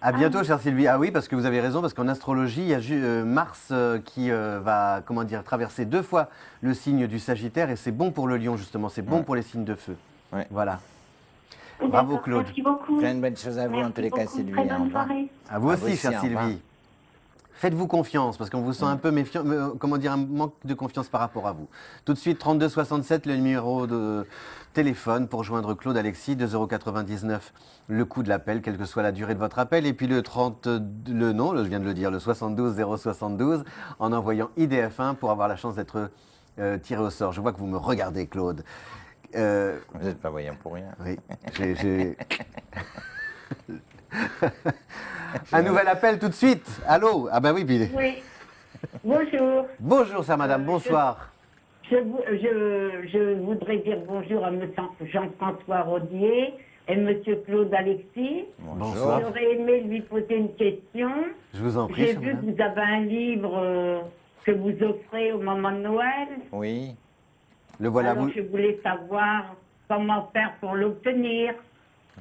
À bientôt, chère Sylvie. Ah oui, parce que vous avez raison, parce qu'en astrologie, il y a Mars qui va, comment dire, traverser 2 fois le signe du Sagittaire, et c'est bon pour le Lion, justement. C'est bon Ouais. pour les signes de feu. Ouais. Voilà. Bravo, D'accord, Claude. Merci beaucoup. Plein de bonnes choses à vous, en Merci tous les cas, beaucoup. Sylvie. Très Au bonne revoir. soirée. À vous À aussi, vous aussi, chère au revoir. Sylvie. Faites-vous confiance, parce qu'on vous sent un peu méfiant, comment dire, un manque de confiance par rapport à vous. Tout de suite, 32 67, le numéro de téléphone pour joindre Claude Alexis, 2,99 € le coût de l'appel, quelle que soit la durée de votre appel. Et puis le 30, je viens de le dire, le 72 072, en envoyant IDF1 pour avoir la chance d'être tiré au sort. Je vois que vous me regardez, Claude. Vous n'êtes pas voyant pour rien. Oui, j'ai... Un nouvel appel tout de suite. Allô? Ah ben oui, puis... Oui. Bonjour. Bonjour, chère madame, bonsoir. Je voudrais dire bonjour à M. Jean-François Rodier et M. Claude Alexis. Bonsoir. J'aurais aimé lui poser une question. Je vous en prie, J'ai chère vu madame. que vous avez un livre que vous offrez au moment de Noël. Oui. Le voilà, Alors vous... je voulais savoir comment faire pour l'obtenir.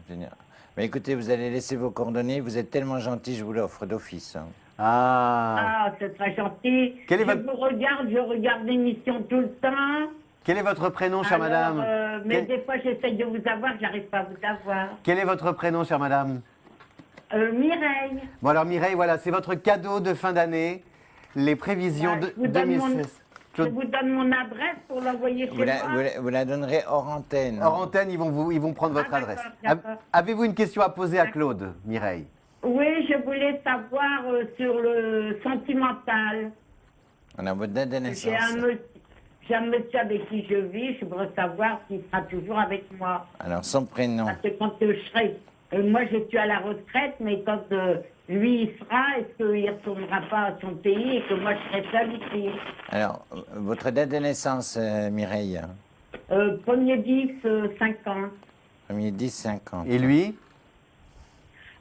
Génial. Mais écoutez, vous allez laisser vos coordonnées. Vous êtes tellement gentil, je vous l'offre d'office. Hein. Ah. Ah, c'est très gentil. Quel est je votre- vous regarde, je regarde l'émission tout le temps. Quel est votre prénom, chère Alors, madame mais Quel- des fois, j'essaye de vous avoir, j'arrive pas à vous avoir. Quel est votre prénom, chère madame? Mireille. Bon alors Mireille, voilà, c'est votre cadeau de fin d'année, les prévisions Ouais, de je vous donne 2016. Je Claude, vous donne mon adresse pour l'envoyer chez moi. Vous la donnerez hors antenne. hors antenne, ils vont prendre votre Ah, adresse. d'accord, d'accord. Avez-vous une question à poser à Claude, Mireille? Oui, je voulais savoir sur le sentimental. On a votre date de naissance. J'ai un monsieur avec qui je vis, je voudrais savoir s'il sera toujours avec moi. Alors, son prénom. Parce que quand je serai... moi, je suis à la retraite, mais quand lui, il sera, est-ce qu'il ne retournera pas à son pays et que moi, je serai seule ici? Alors, votre date de naissance, Mireille? 1er 10, 50. 1er 10, 50. Et lui?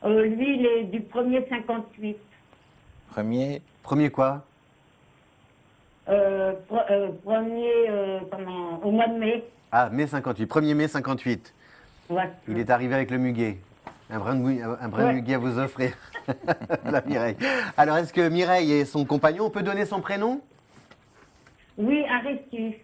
Lui, il est du 1er 58. Premier, Premier quoi? Au mois de mai. Ah, mai 58, 1er mai 58. Ouais. Il est arrivé avec le muguet. Un brin de Ouais. muguet à vous offrir, la Mireille. Alors, est-ce que Mireille est son compagnon? On peut donner son prénom? Oui, Areski.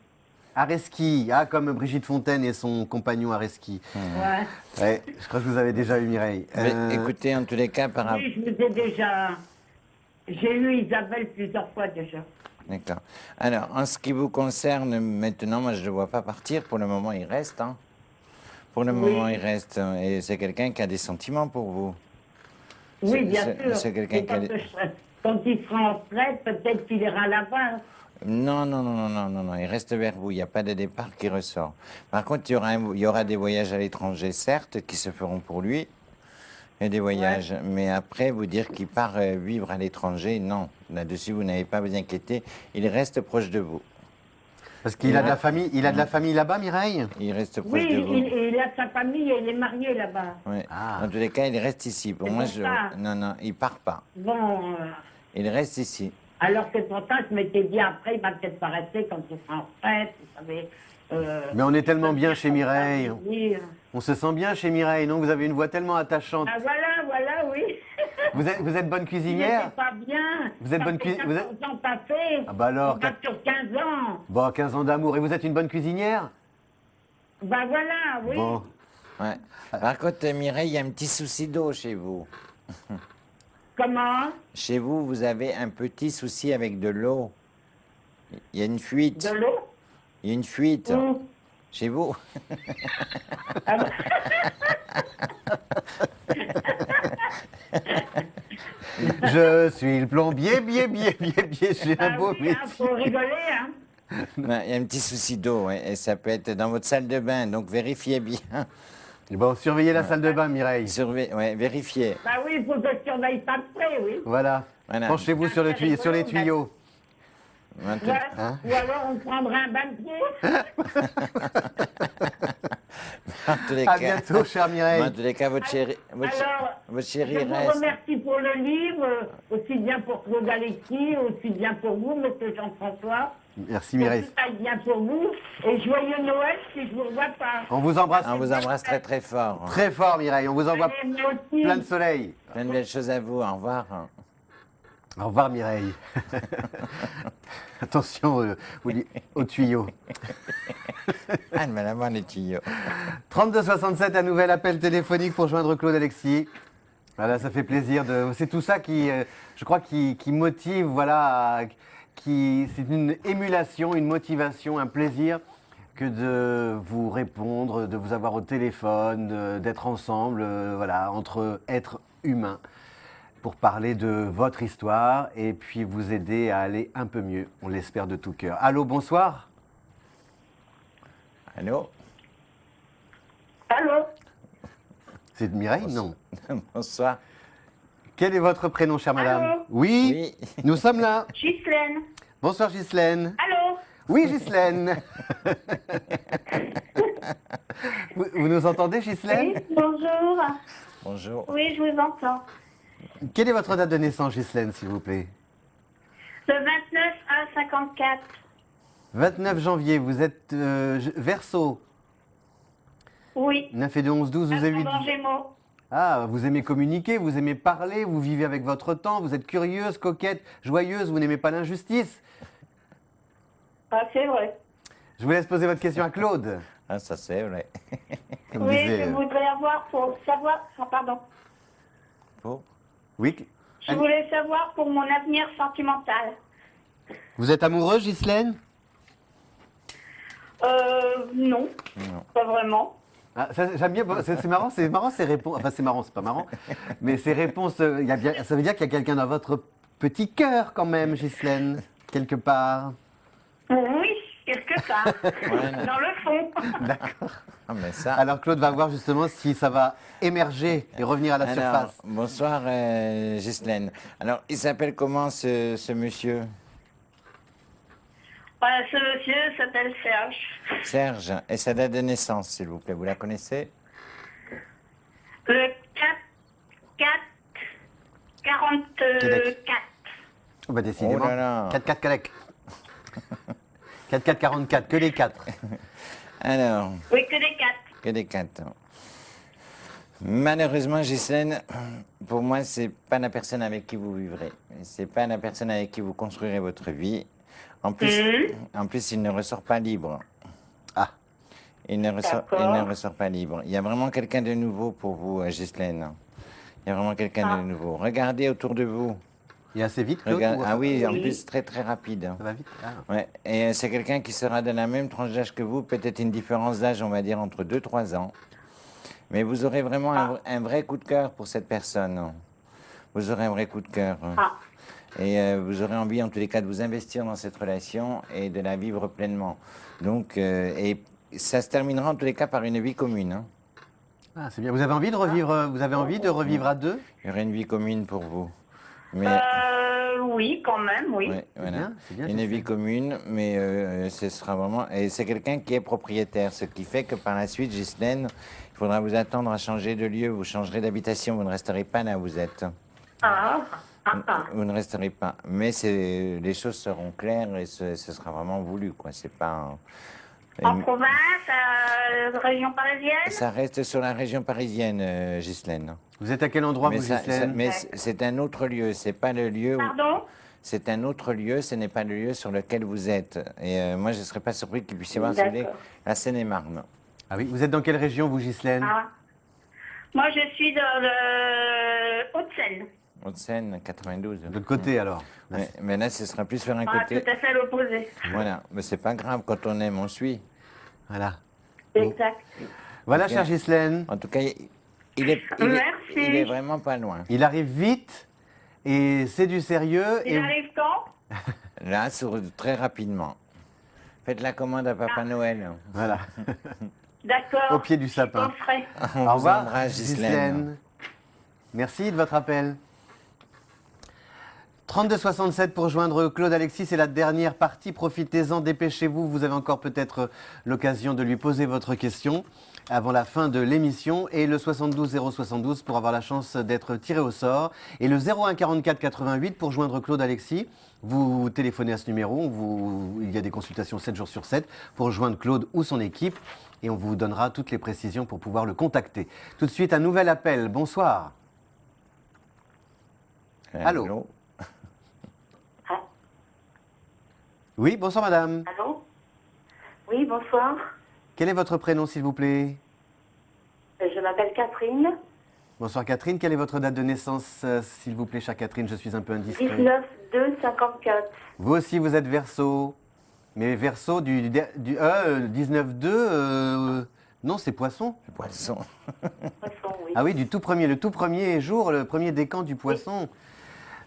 Areski, ah, comme Brigitte Fontaine et son compagnon Areski. Ouais. Ouais, je crois que vous avez déjà eu Mireille. mais écoutez, en tous les cas, par rapport... Oui, je vous ai déjà. J'ai eu Isabelle plusieurs fois déjà. D'accord. Alors, en ce qui vous concerne, maintenant, moi, je ne le vois pas partir. Pour le moment, il reste. Hein. Pour le moment, il reste. Et c'est quelqu'un qui a des sentiments pour vous. Oui, bien sûr. C'est quelqu'un Et qui a... quand il sera en retraite, peut-être qu'il ira là-bas. Non, non, non, non, non, non, non, il reste vers vous, il n'y a pas de départ qui ressort. Par contre, il y aura des voyages à l'étranger, certes, qui se feront pour lui, et des voyages. Mais après, vous dire qu'il part vivre à l'étranger, non. Là-dessus, vous n'avez pas à vous inquiéter, il reste proche de vous. Parce qu'il a de la famille, il a de la famille là-bas, Mireille? Il reste proche Oui, de vous. il a sa famille et il est marié là-bas. Oui. Ah. Dans tous les cas, il reste ici. Pour C'est moi, pour ça. non, non, il part pas. Bon, Il reste ici. alors c'est pour ça que je m'étais dit après, il va peut-être pas rester quand il sera en retraite, vous savez. Mais on est tellement bien chez Mireille. Oui. On se sent bien chez Mireille, non? Vous avez une voix tellement attachante. Ah voilà, oui. Vous êtes bonne Il cuisinière? n'était pas bien. Vous êtes Ça bonne fait cuisinière? Vous 14 ans passés. Ah bah alors, On va sur 15 ans. Bon, 15 ans d'amour. Et vous êtes une bonne cuisinière? Ben voilà, oui. Bon. Ouais. Par contre, Mireille, il y a un petit souci d'eau chez vous. Comment? Chez vous, vous avez un petit souci avec de l'eau. Il y a une fuite. De l'eau? Il y a une fuite. Où? Chez vous. Ah bon. Je suis le plombier, j'ai un Ah beau oui, métier. faut rigoler, hein. Ouais, il y a un petit souci d'eau, ouais, et ça peut être dans votre salle de bain, donc vérifiez bien. Bon, surveillez la salle de bain, Mireille. Ouais, vérifiez. Bah oui, il faut que je surveille ça de près, oui. Voilà. Voilà. Penchez-vous sur, sur les tuyaux. En tout- Ouais. Hein? Ou alors on prendra un bain de pied. en tous les À cas, bientôt, chère Mireille. en tous les cas, votre chéri, Alors, votre chéri je vous reste. remercie pour le livre, aussi bien pour Claude Alexis, aussi bien pour vous, monsieur Jean-François. Merci, Que Mireille. tout aille bien pour vous. Et joyeux Noël si je vous revois pas. On vous embrasse On vous embrasse très très fort. très fort, Mireille. On vous envoie Allez, moi aussi. plein de soleil. Plein de belles choses à vous. Au revoir. Au revoir, Mireille. Attention aux tuyaux. Ah, mais là-bas, les tuyaux. 3267, un nouvel appel téléphonique pour joindre Claude Alexis. Voilà, ça fait plaisir. C'est tout ça qui, je crois, qui motive, voilà, c'est une émulation, une motivation, un plaisir que de vous répondre, de vous avoir au téléphone, d'être ensemble, voilà, entre êtres humains, pour parler de votre histoire et puis vous aider à aller un peu mieux. On l'espère de tout cœur. Allô, bonsoir. Allô? Allô? C'est Mireille? Non. Bonsoir. Quel est votre prénom, chère madame? Allô? Oui, Oui. nous sommes là. Ghislaine. Bonsoir, Ghislaine. Allô? Oui, Ghislaine. vous nous entendez, Ghislaine? Oui, bonjour. Bonjour. Oui, je vous entends. Quelle est votre date de naissance, Ghislaine, s'il vous plaît? Le 29 à 54. 29 janvier, vous êtes Verseau. Oui. 9 et 2, 11, 12, vous avez 8. Ascendant Gémeaux. Ah, vous aimez communiquer, vous aimez parler, vous vivez avec votre temps, vous êtes curieuse, coquette, joyeuse, vous n'aimez pas l'injustice. Ah, c'est vrai. Je vous laisse poser votre question à Claude. Ah, ça c'est vrai. Comme Oui, disait, je voudrais avoir pour savoir... Ah, pardon. Bon. Oui. Je voulais savoir pour mon avenir sentimental. Vous êtes amoureuse, Ghislaine? Non. Non. Pas vraiment. Ah, j'aime bien, c'est marrant ces réponses. Enfin, c'est marrant, c'est pas marrant. Mais ces réponses, il y a bien, ça veut dire qu'il y a quelqu'un dans votre petit cœur quand même, Ghislaine, quelque part. Oui, quelque part. Ouais, non. Dans le fond. Ah, mais ça. Alors Claude va voir justement si ça va émerger et revenir à la Alors, surface. bonsoir, Ghislaine. Alors, il s'appelle comment ce monsieur? Ce monsieur s'appelle Serge. Serge. Et sa date de naissance, s'il vous plaît, vous la connaissez? Le 4 44. Oh, bah décidément. Oh là là. 4-4 Calec. 4-4-44, que les 4. Alors, Oui, que des 4. que des 4. Malheureusement, Ghislaine, pour moi, c'est pas la personne avec qui vous vivrez. C'est pas la personne avec qui vous construirez votre vie. En plus, il ne ressort pas libre. Ah. Il ne ressort pas libre. Il y a vraiment quelqu'un de nouveau pour vous, Ghislaine. Il y a vraiment quelqu'un de nouveau. Regardez autour de vous. Et assez vite, Claude Regarde, ou- ah oui, en Oui. plus très très rapide. Ça va vite. Ah. Ouais. Et c'est quelqu'un qui sera de la même tranche d'âge que vous, peut-être une différence d'âge, on va dire, entre 2-3 ans. Mais vous aurez vraiment un vrai coup de cœur pour cette personne. Vous aurez un vrai coup de cœur. Ah. Et vous aurez envie, en tous les cas, de vous investir dans cette relation et de la vivre pleinement. Donc, et ça se terminera en tous les cas par une vie commune. Hein. Ah, c'est bien. Vous avez envie de revivre, vous avez envie de revivre à deux? Il y aura une vie commune pour vous. Mais, Oui, quand même, oui. ouais, voilà. c'est bien, Une c'est vie ça. commune, mais ce sera vraiment... Et c'est quelqu'un qui est propriétaire, ce qui fait que par la suite, Ghislaine, il faudra vous attendre à changer de lieu, vous changerez d'habitation, vous ne resterez pas là où vous êtes. Vous ne resterez pas. Mais les choses seront claires et ce sera vraiment voulu, quoi. C'est pas... En province, région parisienne? Ça reste sur la région parisienne, Ghislaine. Vous êtes à quel endroit, Mais vous, ça- Ghislaine? mais c'est un autre lieu, c'est pas le lieu où... Pardon? C'est un autre lieu, ce n'est pas le lieu sur lequel vous êtes. Et moi, je ne serais pas surpris qu'il puisse y avoir celui D'accord. la Seine-et-Marne. Ah oui, vous êtes dans quelle région, vous, Ghislaine? Ah. Moi, je suis dans le Haute-Seine. Haute-Seine, 92. De l'autre côté, alors. Ouais, mais là, ce sera plus vers un Ah, côté. tout à fait l'opposé. Voilà, mais c'est pas grave, quand on aime, on suit. Voilà. Exact. Voilà, Ok. chère Ghislaine. En tout cas, il Merci. est vraiment pas loin. Il arrive vite et c'est du sérieux. Il Et arrive quand? Là, très rapidement. Faites la commande à Papa Noël. voilà. D'accord. Au pied du sapin. Je ferai. On Au vous revoir, embrasse, Ghislaine. Merci de votre appel. 3267 pour joindre Claude Alexis, c'est la dernière partie. Profitez-en, dépêchez-vous. Vous avez encore peut-être l'occasion de lui poser votre question avant la fin de l'émission. Et le 72 072 pour avoir la chance d'être tiré au sort. Et le 01 44 88 pour joindre Claude Alexis. Vous téléphonez à ce numéro. Il y a des consultations 7 jours sur 7 pour joindre Claude ou son équipe. Et on vous donnera toutes les précisions pour pouvoir le contacter. Tout de suite, un nouvel appel. Bonsoir. Allô. Oui, bonsoir madame. Allô? Oui, bonsoir. Quel est votre prénom s'il vous plaît? Je m'appelle Catherine. Bonsoir Catherine, quelle est votre date de naissance s'il vous plaît, chère Catherine? Je suis un peu indiscret. 19-2-54. Vous aussi vous êtes Verseau. Mais Verseau du 19-2, non c'est Poisson. Poisson. Poisson, oui. Ah oui, du tout premier, le tout premier jour, le premier décan du Poisson.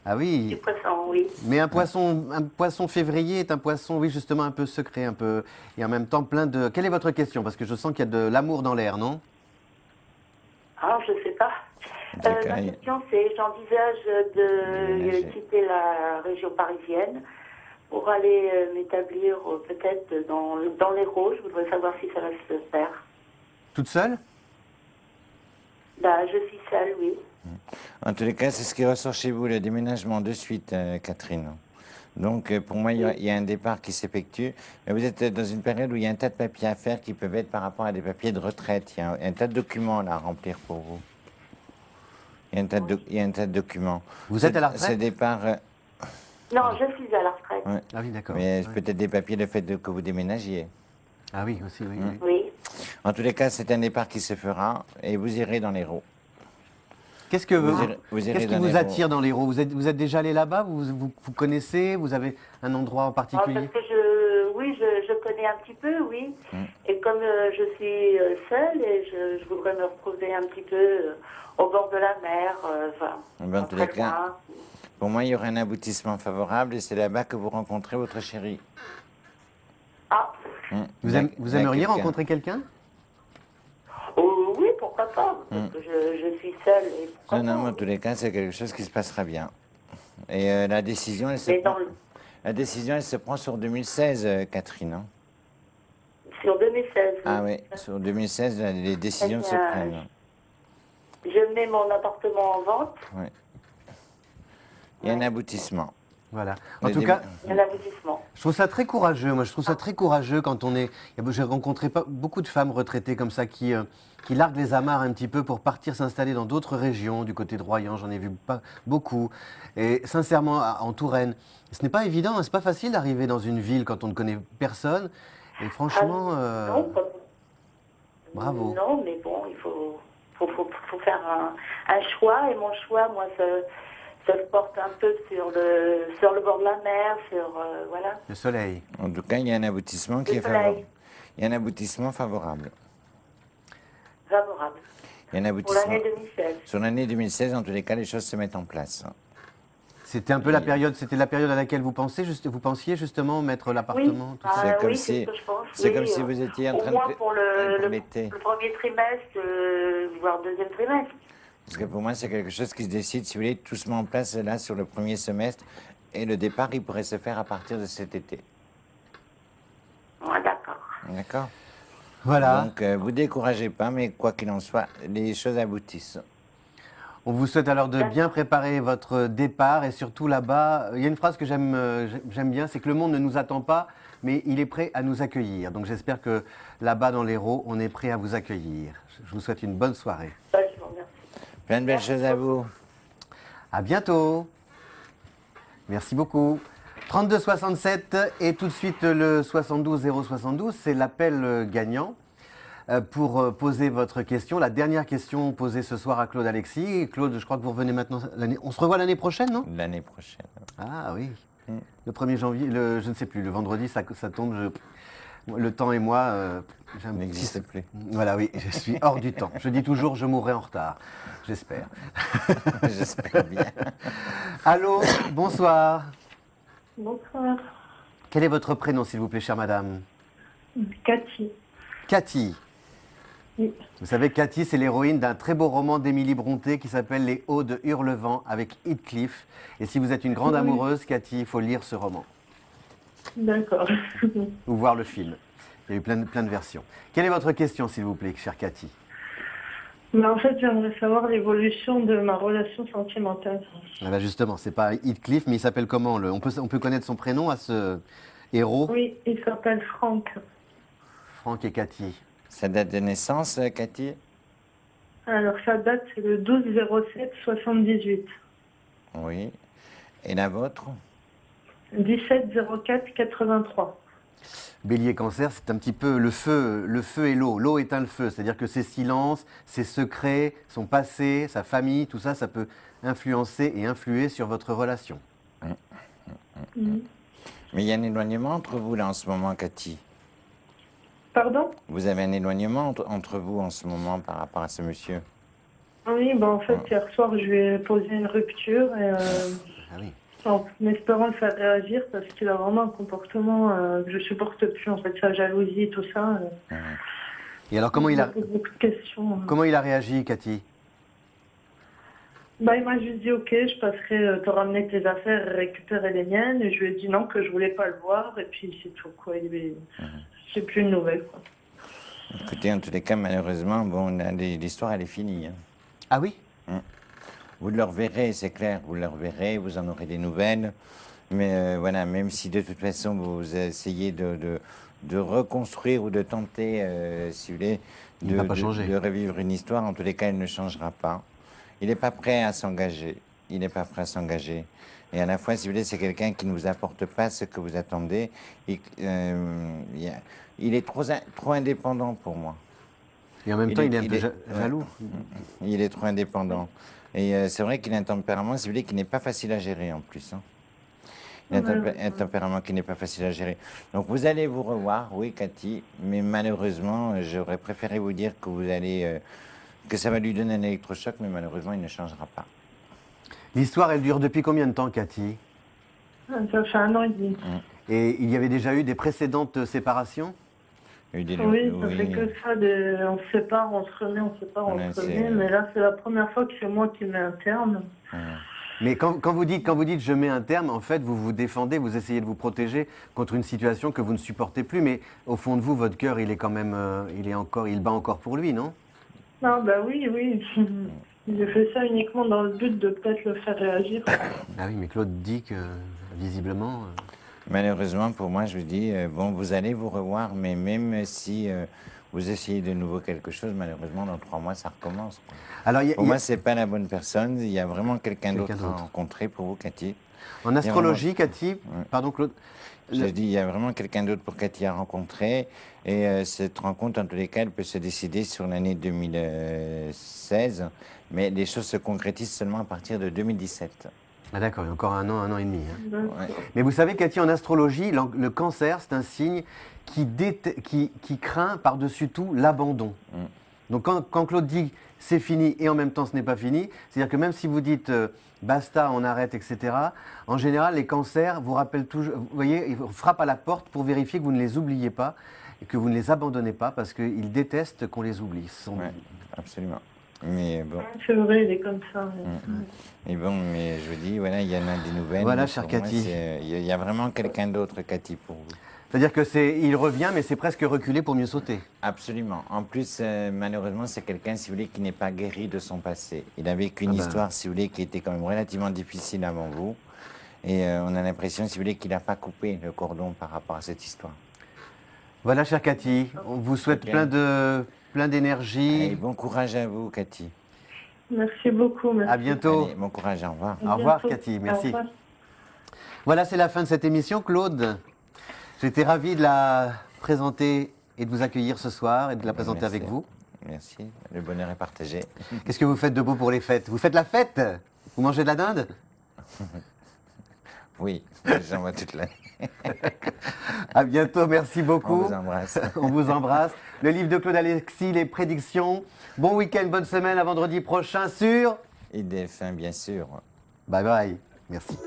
Ah Du oui. poisson, oui. Mais un poisson février est un poisson, oui, justement un peu secret, un peu, et en même temps plein de... Quelle est votre question? Parce que je sens qu'il y a de l'amour dans l'air, non? Ah, je sais pas. Ma question, c'est j'envisage de quitter la région parisienne pour aller m'établir peut-être dans l'Hérault. Je voudrais savoir si ça va se faire. Toute seule? Bah, je suis seule, oui. En tous les cas, c'est ce qui ressort chez vous, le déménagement de suite, Catherine. Donc, pour moi, il y a un départ qui s'effectue. Mais vous êtes dans une période où il y a un tas de papiers à faire qui peuvent être par rapport à des papiers de retraite. Il y a un tas de documents là, à remplir pour vous. Il y a un tas de documents. Vous êtes à la retraite? Ce départ... Non, je suis à la retraite. ouais. Ah oui, d'accord. Mais Ouais. peut-être des papiers, le fait que vous déménagiez. Ah oui, aussi, oui. oui. Oui. En tous les cas, c'est un départ qui se fera et vous irez dans l'Hérault. Qu'est-ce que Vous irez qu'est-ce qui dans vous l'Hérault. attire dans l'Hérault? Vous êtes déjà allé là-bas? Vous connaissez? Vous avez un endroit en Ah, particulier? parce que je connais un petit peu, oui. Et comme je suis seule, et je voudrais me retrouver un petit peu au bord de la mer, enfin, Ben, en tous très les cas, loin. pour moi, il y aura un aboutissement favorable et c'est là-bas que vous rencontrez votre chérie. Ah, Vous Il y a aimeriez quelqu'un. rencontrer quelqu'un? oui, pourquoi pas, parce que je suis seule. Et pourquoi Non, pas, mais en tous les cas, c'est quelque chose qui se passera bien. Et la décision, elle se Mais prend... dans le- La décision, elle se prend sur 2016, Catherine. Hein. sur 2016. Ah oui, sur 2016, les décisions se bien, prennent. Je mets mon appartement en vente, Ouais. Il y a un aboutissement. Voilà. En Le tout dé- cas, un aboutissement. je trouve ça très courageux. Moi, je trouve ça très courageux quand on est. J'ai rencontré beaucoup de femmes retraitées comme ça qui larguent les amarres un petit peu pour partir s'installer dans d'autres régions, du côté de Royan. J'en ai vu pas beaucoup. Et sincèrement, en Touraine, ce n'est pas évident. Hein, c'est pas facile d'arriver dans une ville quand on ne connaît personne. Et franchement, Non, pas- bravo. Non, mais bon, il faut faire un choix. Et mon choix, moi, ça se porte un peu sur le bord de la mer, voilà. Le soleil. En tout cas, il y a un aboutissement qui Le est favorable. soleil. Il y a un aboutissement favorable. Favorable. Il y a un Pour aboutissement. l'année 2016. Sur l'année 2016, en tous les cas, les choses se mettent en place. C'était un peu la période, c'était la période à laquelle vous pensiez justement mettre l'appartement, tout ça. C'est comme oui, si- c'est ce que je pense. c'est oui, comme si vous étiez en au train de moins pré- pour pour l'été. le premier trimestre, voire deuxième trimestre. Parce que pour moi, c'est quelque chose qui se décide, si vous voulez, tout se met en place là sur le premier semestre. Et le départ, il pourrait se faire à partir de cet été. Ouais, d'accord. D'accord. Voilà. Donc, vous découragez pas, mais quoi qu'il en soit, les choses aboutissent. On vous souhaite alors de bien préparer votre départ et surtout là-bas, il y a une phrase que j'aime bien, c'est que le monde ne nous attend pas, mais il est prêt à nous accueillir. Donc j'espère que là-bas dans l'Hérault, on est prêt à vous accueillir. Je vous souhaite une bonne soirée. Ça, je vous remercie. Plein de belles choses à vous. À bientôt. Merci beaucoup. 3267 et tout de suite le 72 072, c'est l'appel gagnant pour poser votre question. La dernière question posée ce soir à Claude Alexis. Claude, je crois que vous revenez maintenant. On se revoit l'année prochaine, non? L'année prochaine. Ah oui. Le 1er janvier, je ne sais plus, le vendredi, ça tombe. Le temps et moi, j'ai un petit- N'existe plus. Voilà, oui, je suis hors du temps. Je dis toujours, je mourrai en retard. J'espère. J'espère bien. Allô, bonsoir. Bonsoir. Quel est votre prénom, s'il vous plaît, chère madame? Cathy. Cathy. Oui. Vous savez, Cathy, c'est l'héroïne d'un très beau roman d'Émilie Brontë qui s'appelle Les Hauts de Hurlevent avec Heathcliff. Et si vous êtes une grande Oui. amoureuse, Cathy, il faut lire ce roman D'accord. ou voir le film. Il y a eu plein de versions. Quelle est votre question, s'il vous plaît, chère Cathy? Mais en fait, j'aimerais savoir l'évolution de ma relation sentimentale. Ah ben justement, c'est pas Heathcliff, mais il s'appelle comment on peut connaître son prénom à ce héros? Oui, il s'appelle Franck. Franck et Cathy. Sa date de naissance, Cathy? Alors, sa date, c'est le 12-07-78. Oui. Et la vôtre? 17-04-83. Bélier Cancer, c'est un petit peu le feu et l'eau. L'eau éteint le feu, c'est-à-dire que ses silences, ses secrets, son passé, sa famille, tout ça, ça peut influencer et influer sur votre relation. Mhm. Mais il y a un éloignement entre vous là en ce moment, Cathy. Pardon? Vous avez un éloignement entre vous en ce moment par rapport à ce monsieur? Oui, ben en fait, hier soir, je lui ai posé une rupture et, Ah oui. en espérant le faire réagir parce qu'il a vraiment un comportement que je supporte plus, en fait, sa jalousie, tout ça. Et alors, comment il me a, pose beaucoup de questions. comment il a réagi, Cathy? Bah, il m'a juste dit, ok, je passerai te ramener tes affaires et récupérer les miennes. Et je lui ai dit non, que je voulais pas le voir. Et puis c'est tout, quoi. J'ai plus de nouvelles, quoi. Écoutez, en tous les cas, malheureusement, bon, l'histoire, elle est finie. Hein. Ah oui? Vous le reverrez, c'est clair, vous le reverrez, vous en aurez des nouvelles. Mais voilà, même si de toute façon, vous essayez de reconstruire ou de tenter, si vous voulez, Il va pas changer. de revivre une histoire, en tous les cas, elle ne changera pas. Il n'est pas prêt à s'engager. Il n'est pas prêt à s'engager. Et à la fois, si vous voulez, c'est quelqu'un qui ne vous apporte pas ce que vous attendez. Et, il est trop indépendant pour moi. Et en même temps, il est un peu jaloux. Il est trop indépendant. Et c'est vrai qu'il a un tempérament, si vous voulez, qui n'est pas facile à gérer en plus. Hein. Il a un tempérament qui n'est pas facile à gérer. Donc vous allez vous revoir, oui, Cathy, mais malheureusement, j'aurais préféré vous dire que vous allez, que ça va lui donner un électrochoc, mais malheureusement, il ne changera pas. L'histoire, elle dure depuis combien de temps, Cathy? Ça fait 1 an et demi. Et il y avait déjà eu des précédentes séparations? Oui, ça fait que ça. On se sépare, on se remet, on se sépare, on se remet. Mais là, c'est la première fois que c'est moi qui mets un terme. Mais quand vous dites je mets un terme, en fait, vous vous défendez, vous essayez de vous protéger contre une situation que vous ne supportez plus. Mais au fond de vous, votre cœur, il est quand même, il bat encore pour lui, non? Non, bah oui. J'ai fait ça uniquement dans le but de peut-être le faire réagir. Ah oui, mais Claude dit que, visiblement... Malheureusement, pour moi, je vous dis, bon, vous allez vous revoir, mais même si vous essayez de nouveau quelque chose, malheureusement, dans 3 mois, ça recommence. Quoi. Alors, pour moi, c'est pas la bonne personne. Il y a vraiment quelqu'un d'autre à rencontrer pour vous, Cathy. En astrologie, Cathy, pardon, Claude. Je dis, il y a vraiment quelqu'un d'autre pour Cathy à rencontrer. Et cette rencontre, en tous les cas, elle peut se décider sur l'année 2016. Mais les choses se concrétisent seulement à partir de 2017. Ah d'accord, il y a encore un an et demi. Hein. D'accord. Ouais. Mais vous savez, Cathy, en astrologie, le cancer, c'est un signe qui craint par-dessus tout l'abandon. Donc quand Claude dit c'est fini et en même temps ce n'est pas fini, c'est-à-dire que même si vous dites basta, on arrête, etc., en général, les cancers vous rappellent toujours, vous voyez, ils frappent à la porte pour vérifier que vous ne les oubliez pas et que vous ne les abandonnez pas parce qu'ils détestent qu'on les oublie. Ouais, absolument. Mais bon. C'est vrai, il est comme ça. Mais bon, mais je vous dis, voilà, il y en a des nouvelles. Voilà, mais chère pour moi, Cathy. Il y a vraiment quelqu'un d'autre, Cathy, pour vous. C'est-à-dire que il revient, mais c'est presque reculé pour mieux sauter. Absolument. En plus, malheureusement, c'est quelqu'un, si vous voulez, qui n'est pas guéri de son passé. Il a vécu une histoire, si vous voulez, qui était quand même relativement difficile avant vous. Et on a l'impression, si vous voulez, qu'il n'a pas coupé le cordon par rapport à cette histoire. Voilà, chère Cathy, on vous souhaite Ok. plein d'énergie. Et bon courage à vous, Cathy. Merci beaucoup. Merci. À bientôt. Allez, bon courage, au revoir. Au revoir, Cathy, merci. Voilà, c'est la fin de cette émission. Claude, j'étais ravi de la présenter et de vous accueillir ce soir et de la présenter Merci. avec vous. Merci, le bonheur est partagé. Qu'est-ce que vous faites de beau pour les fêtes? Vous faites la fête? Vous mangez de la dinde? Oui, j'en vois toute l'année. À bientôt, merci beaucoup. On vous embrasse. On vous embrasse. Le livre de Claude Alexis, les prédictions. Bon week-end, bonne semaine, à vendredi prochain sur IDF1, bien sûr. Bye bye. Merci.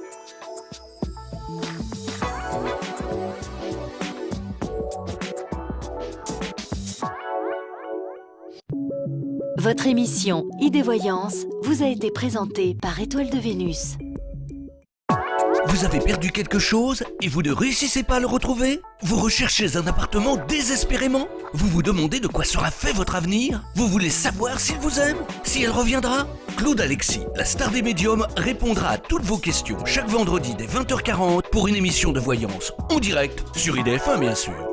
Votre émission Idée Voyance vous a été présentée par Étoile de Vénus. Vous avez perdu quelque chose et vous ne réussissez pas à le retrouver? Vous recherchez un appartement désespérément? Vous vous demandez de quoi sera fait votre avenir? Vous voulez savoir s'il vous aime? Si elle reviendra? Claude Alexis, la star des médiums, répondra à toutes vos questions chaque vendredi dès 20h40 pour une émission de voyance en direct sur IDF1 bien sûr.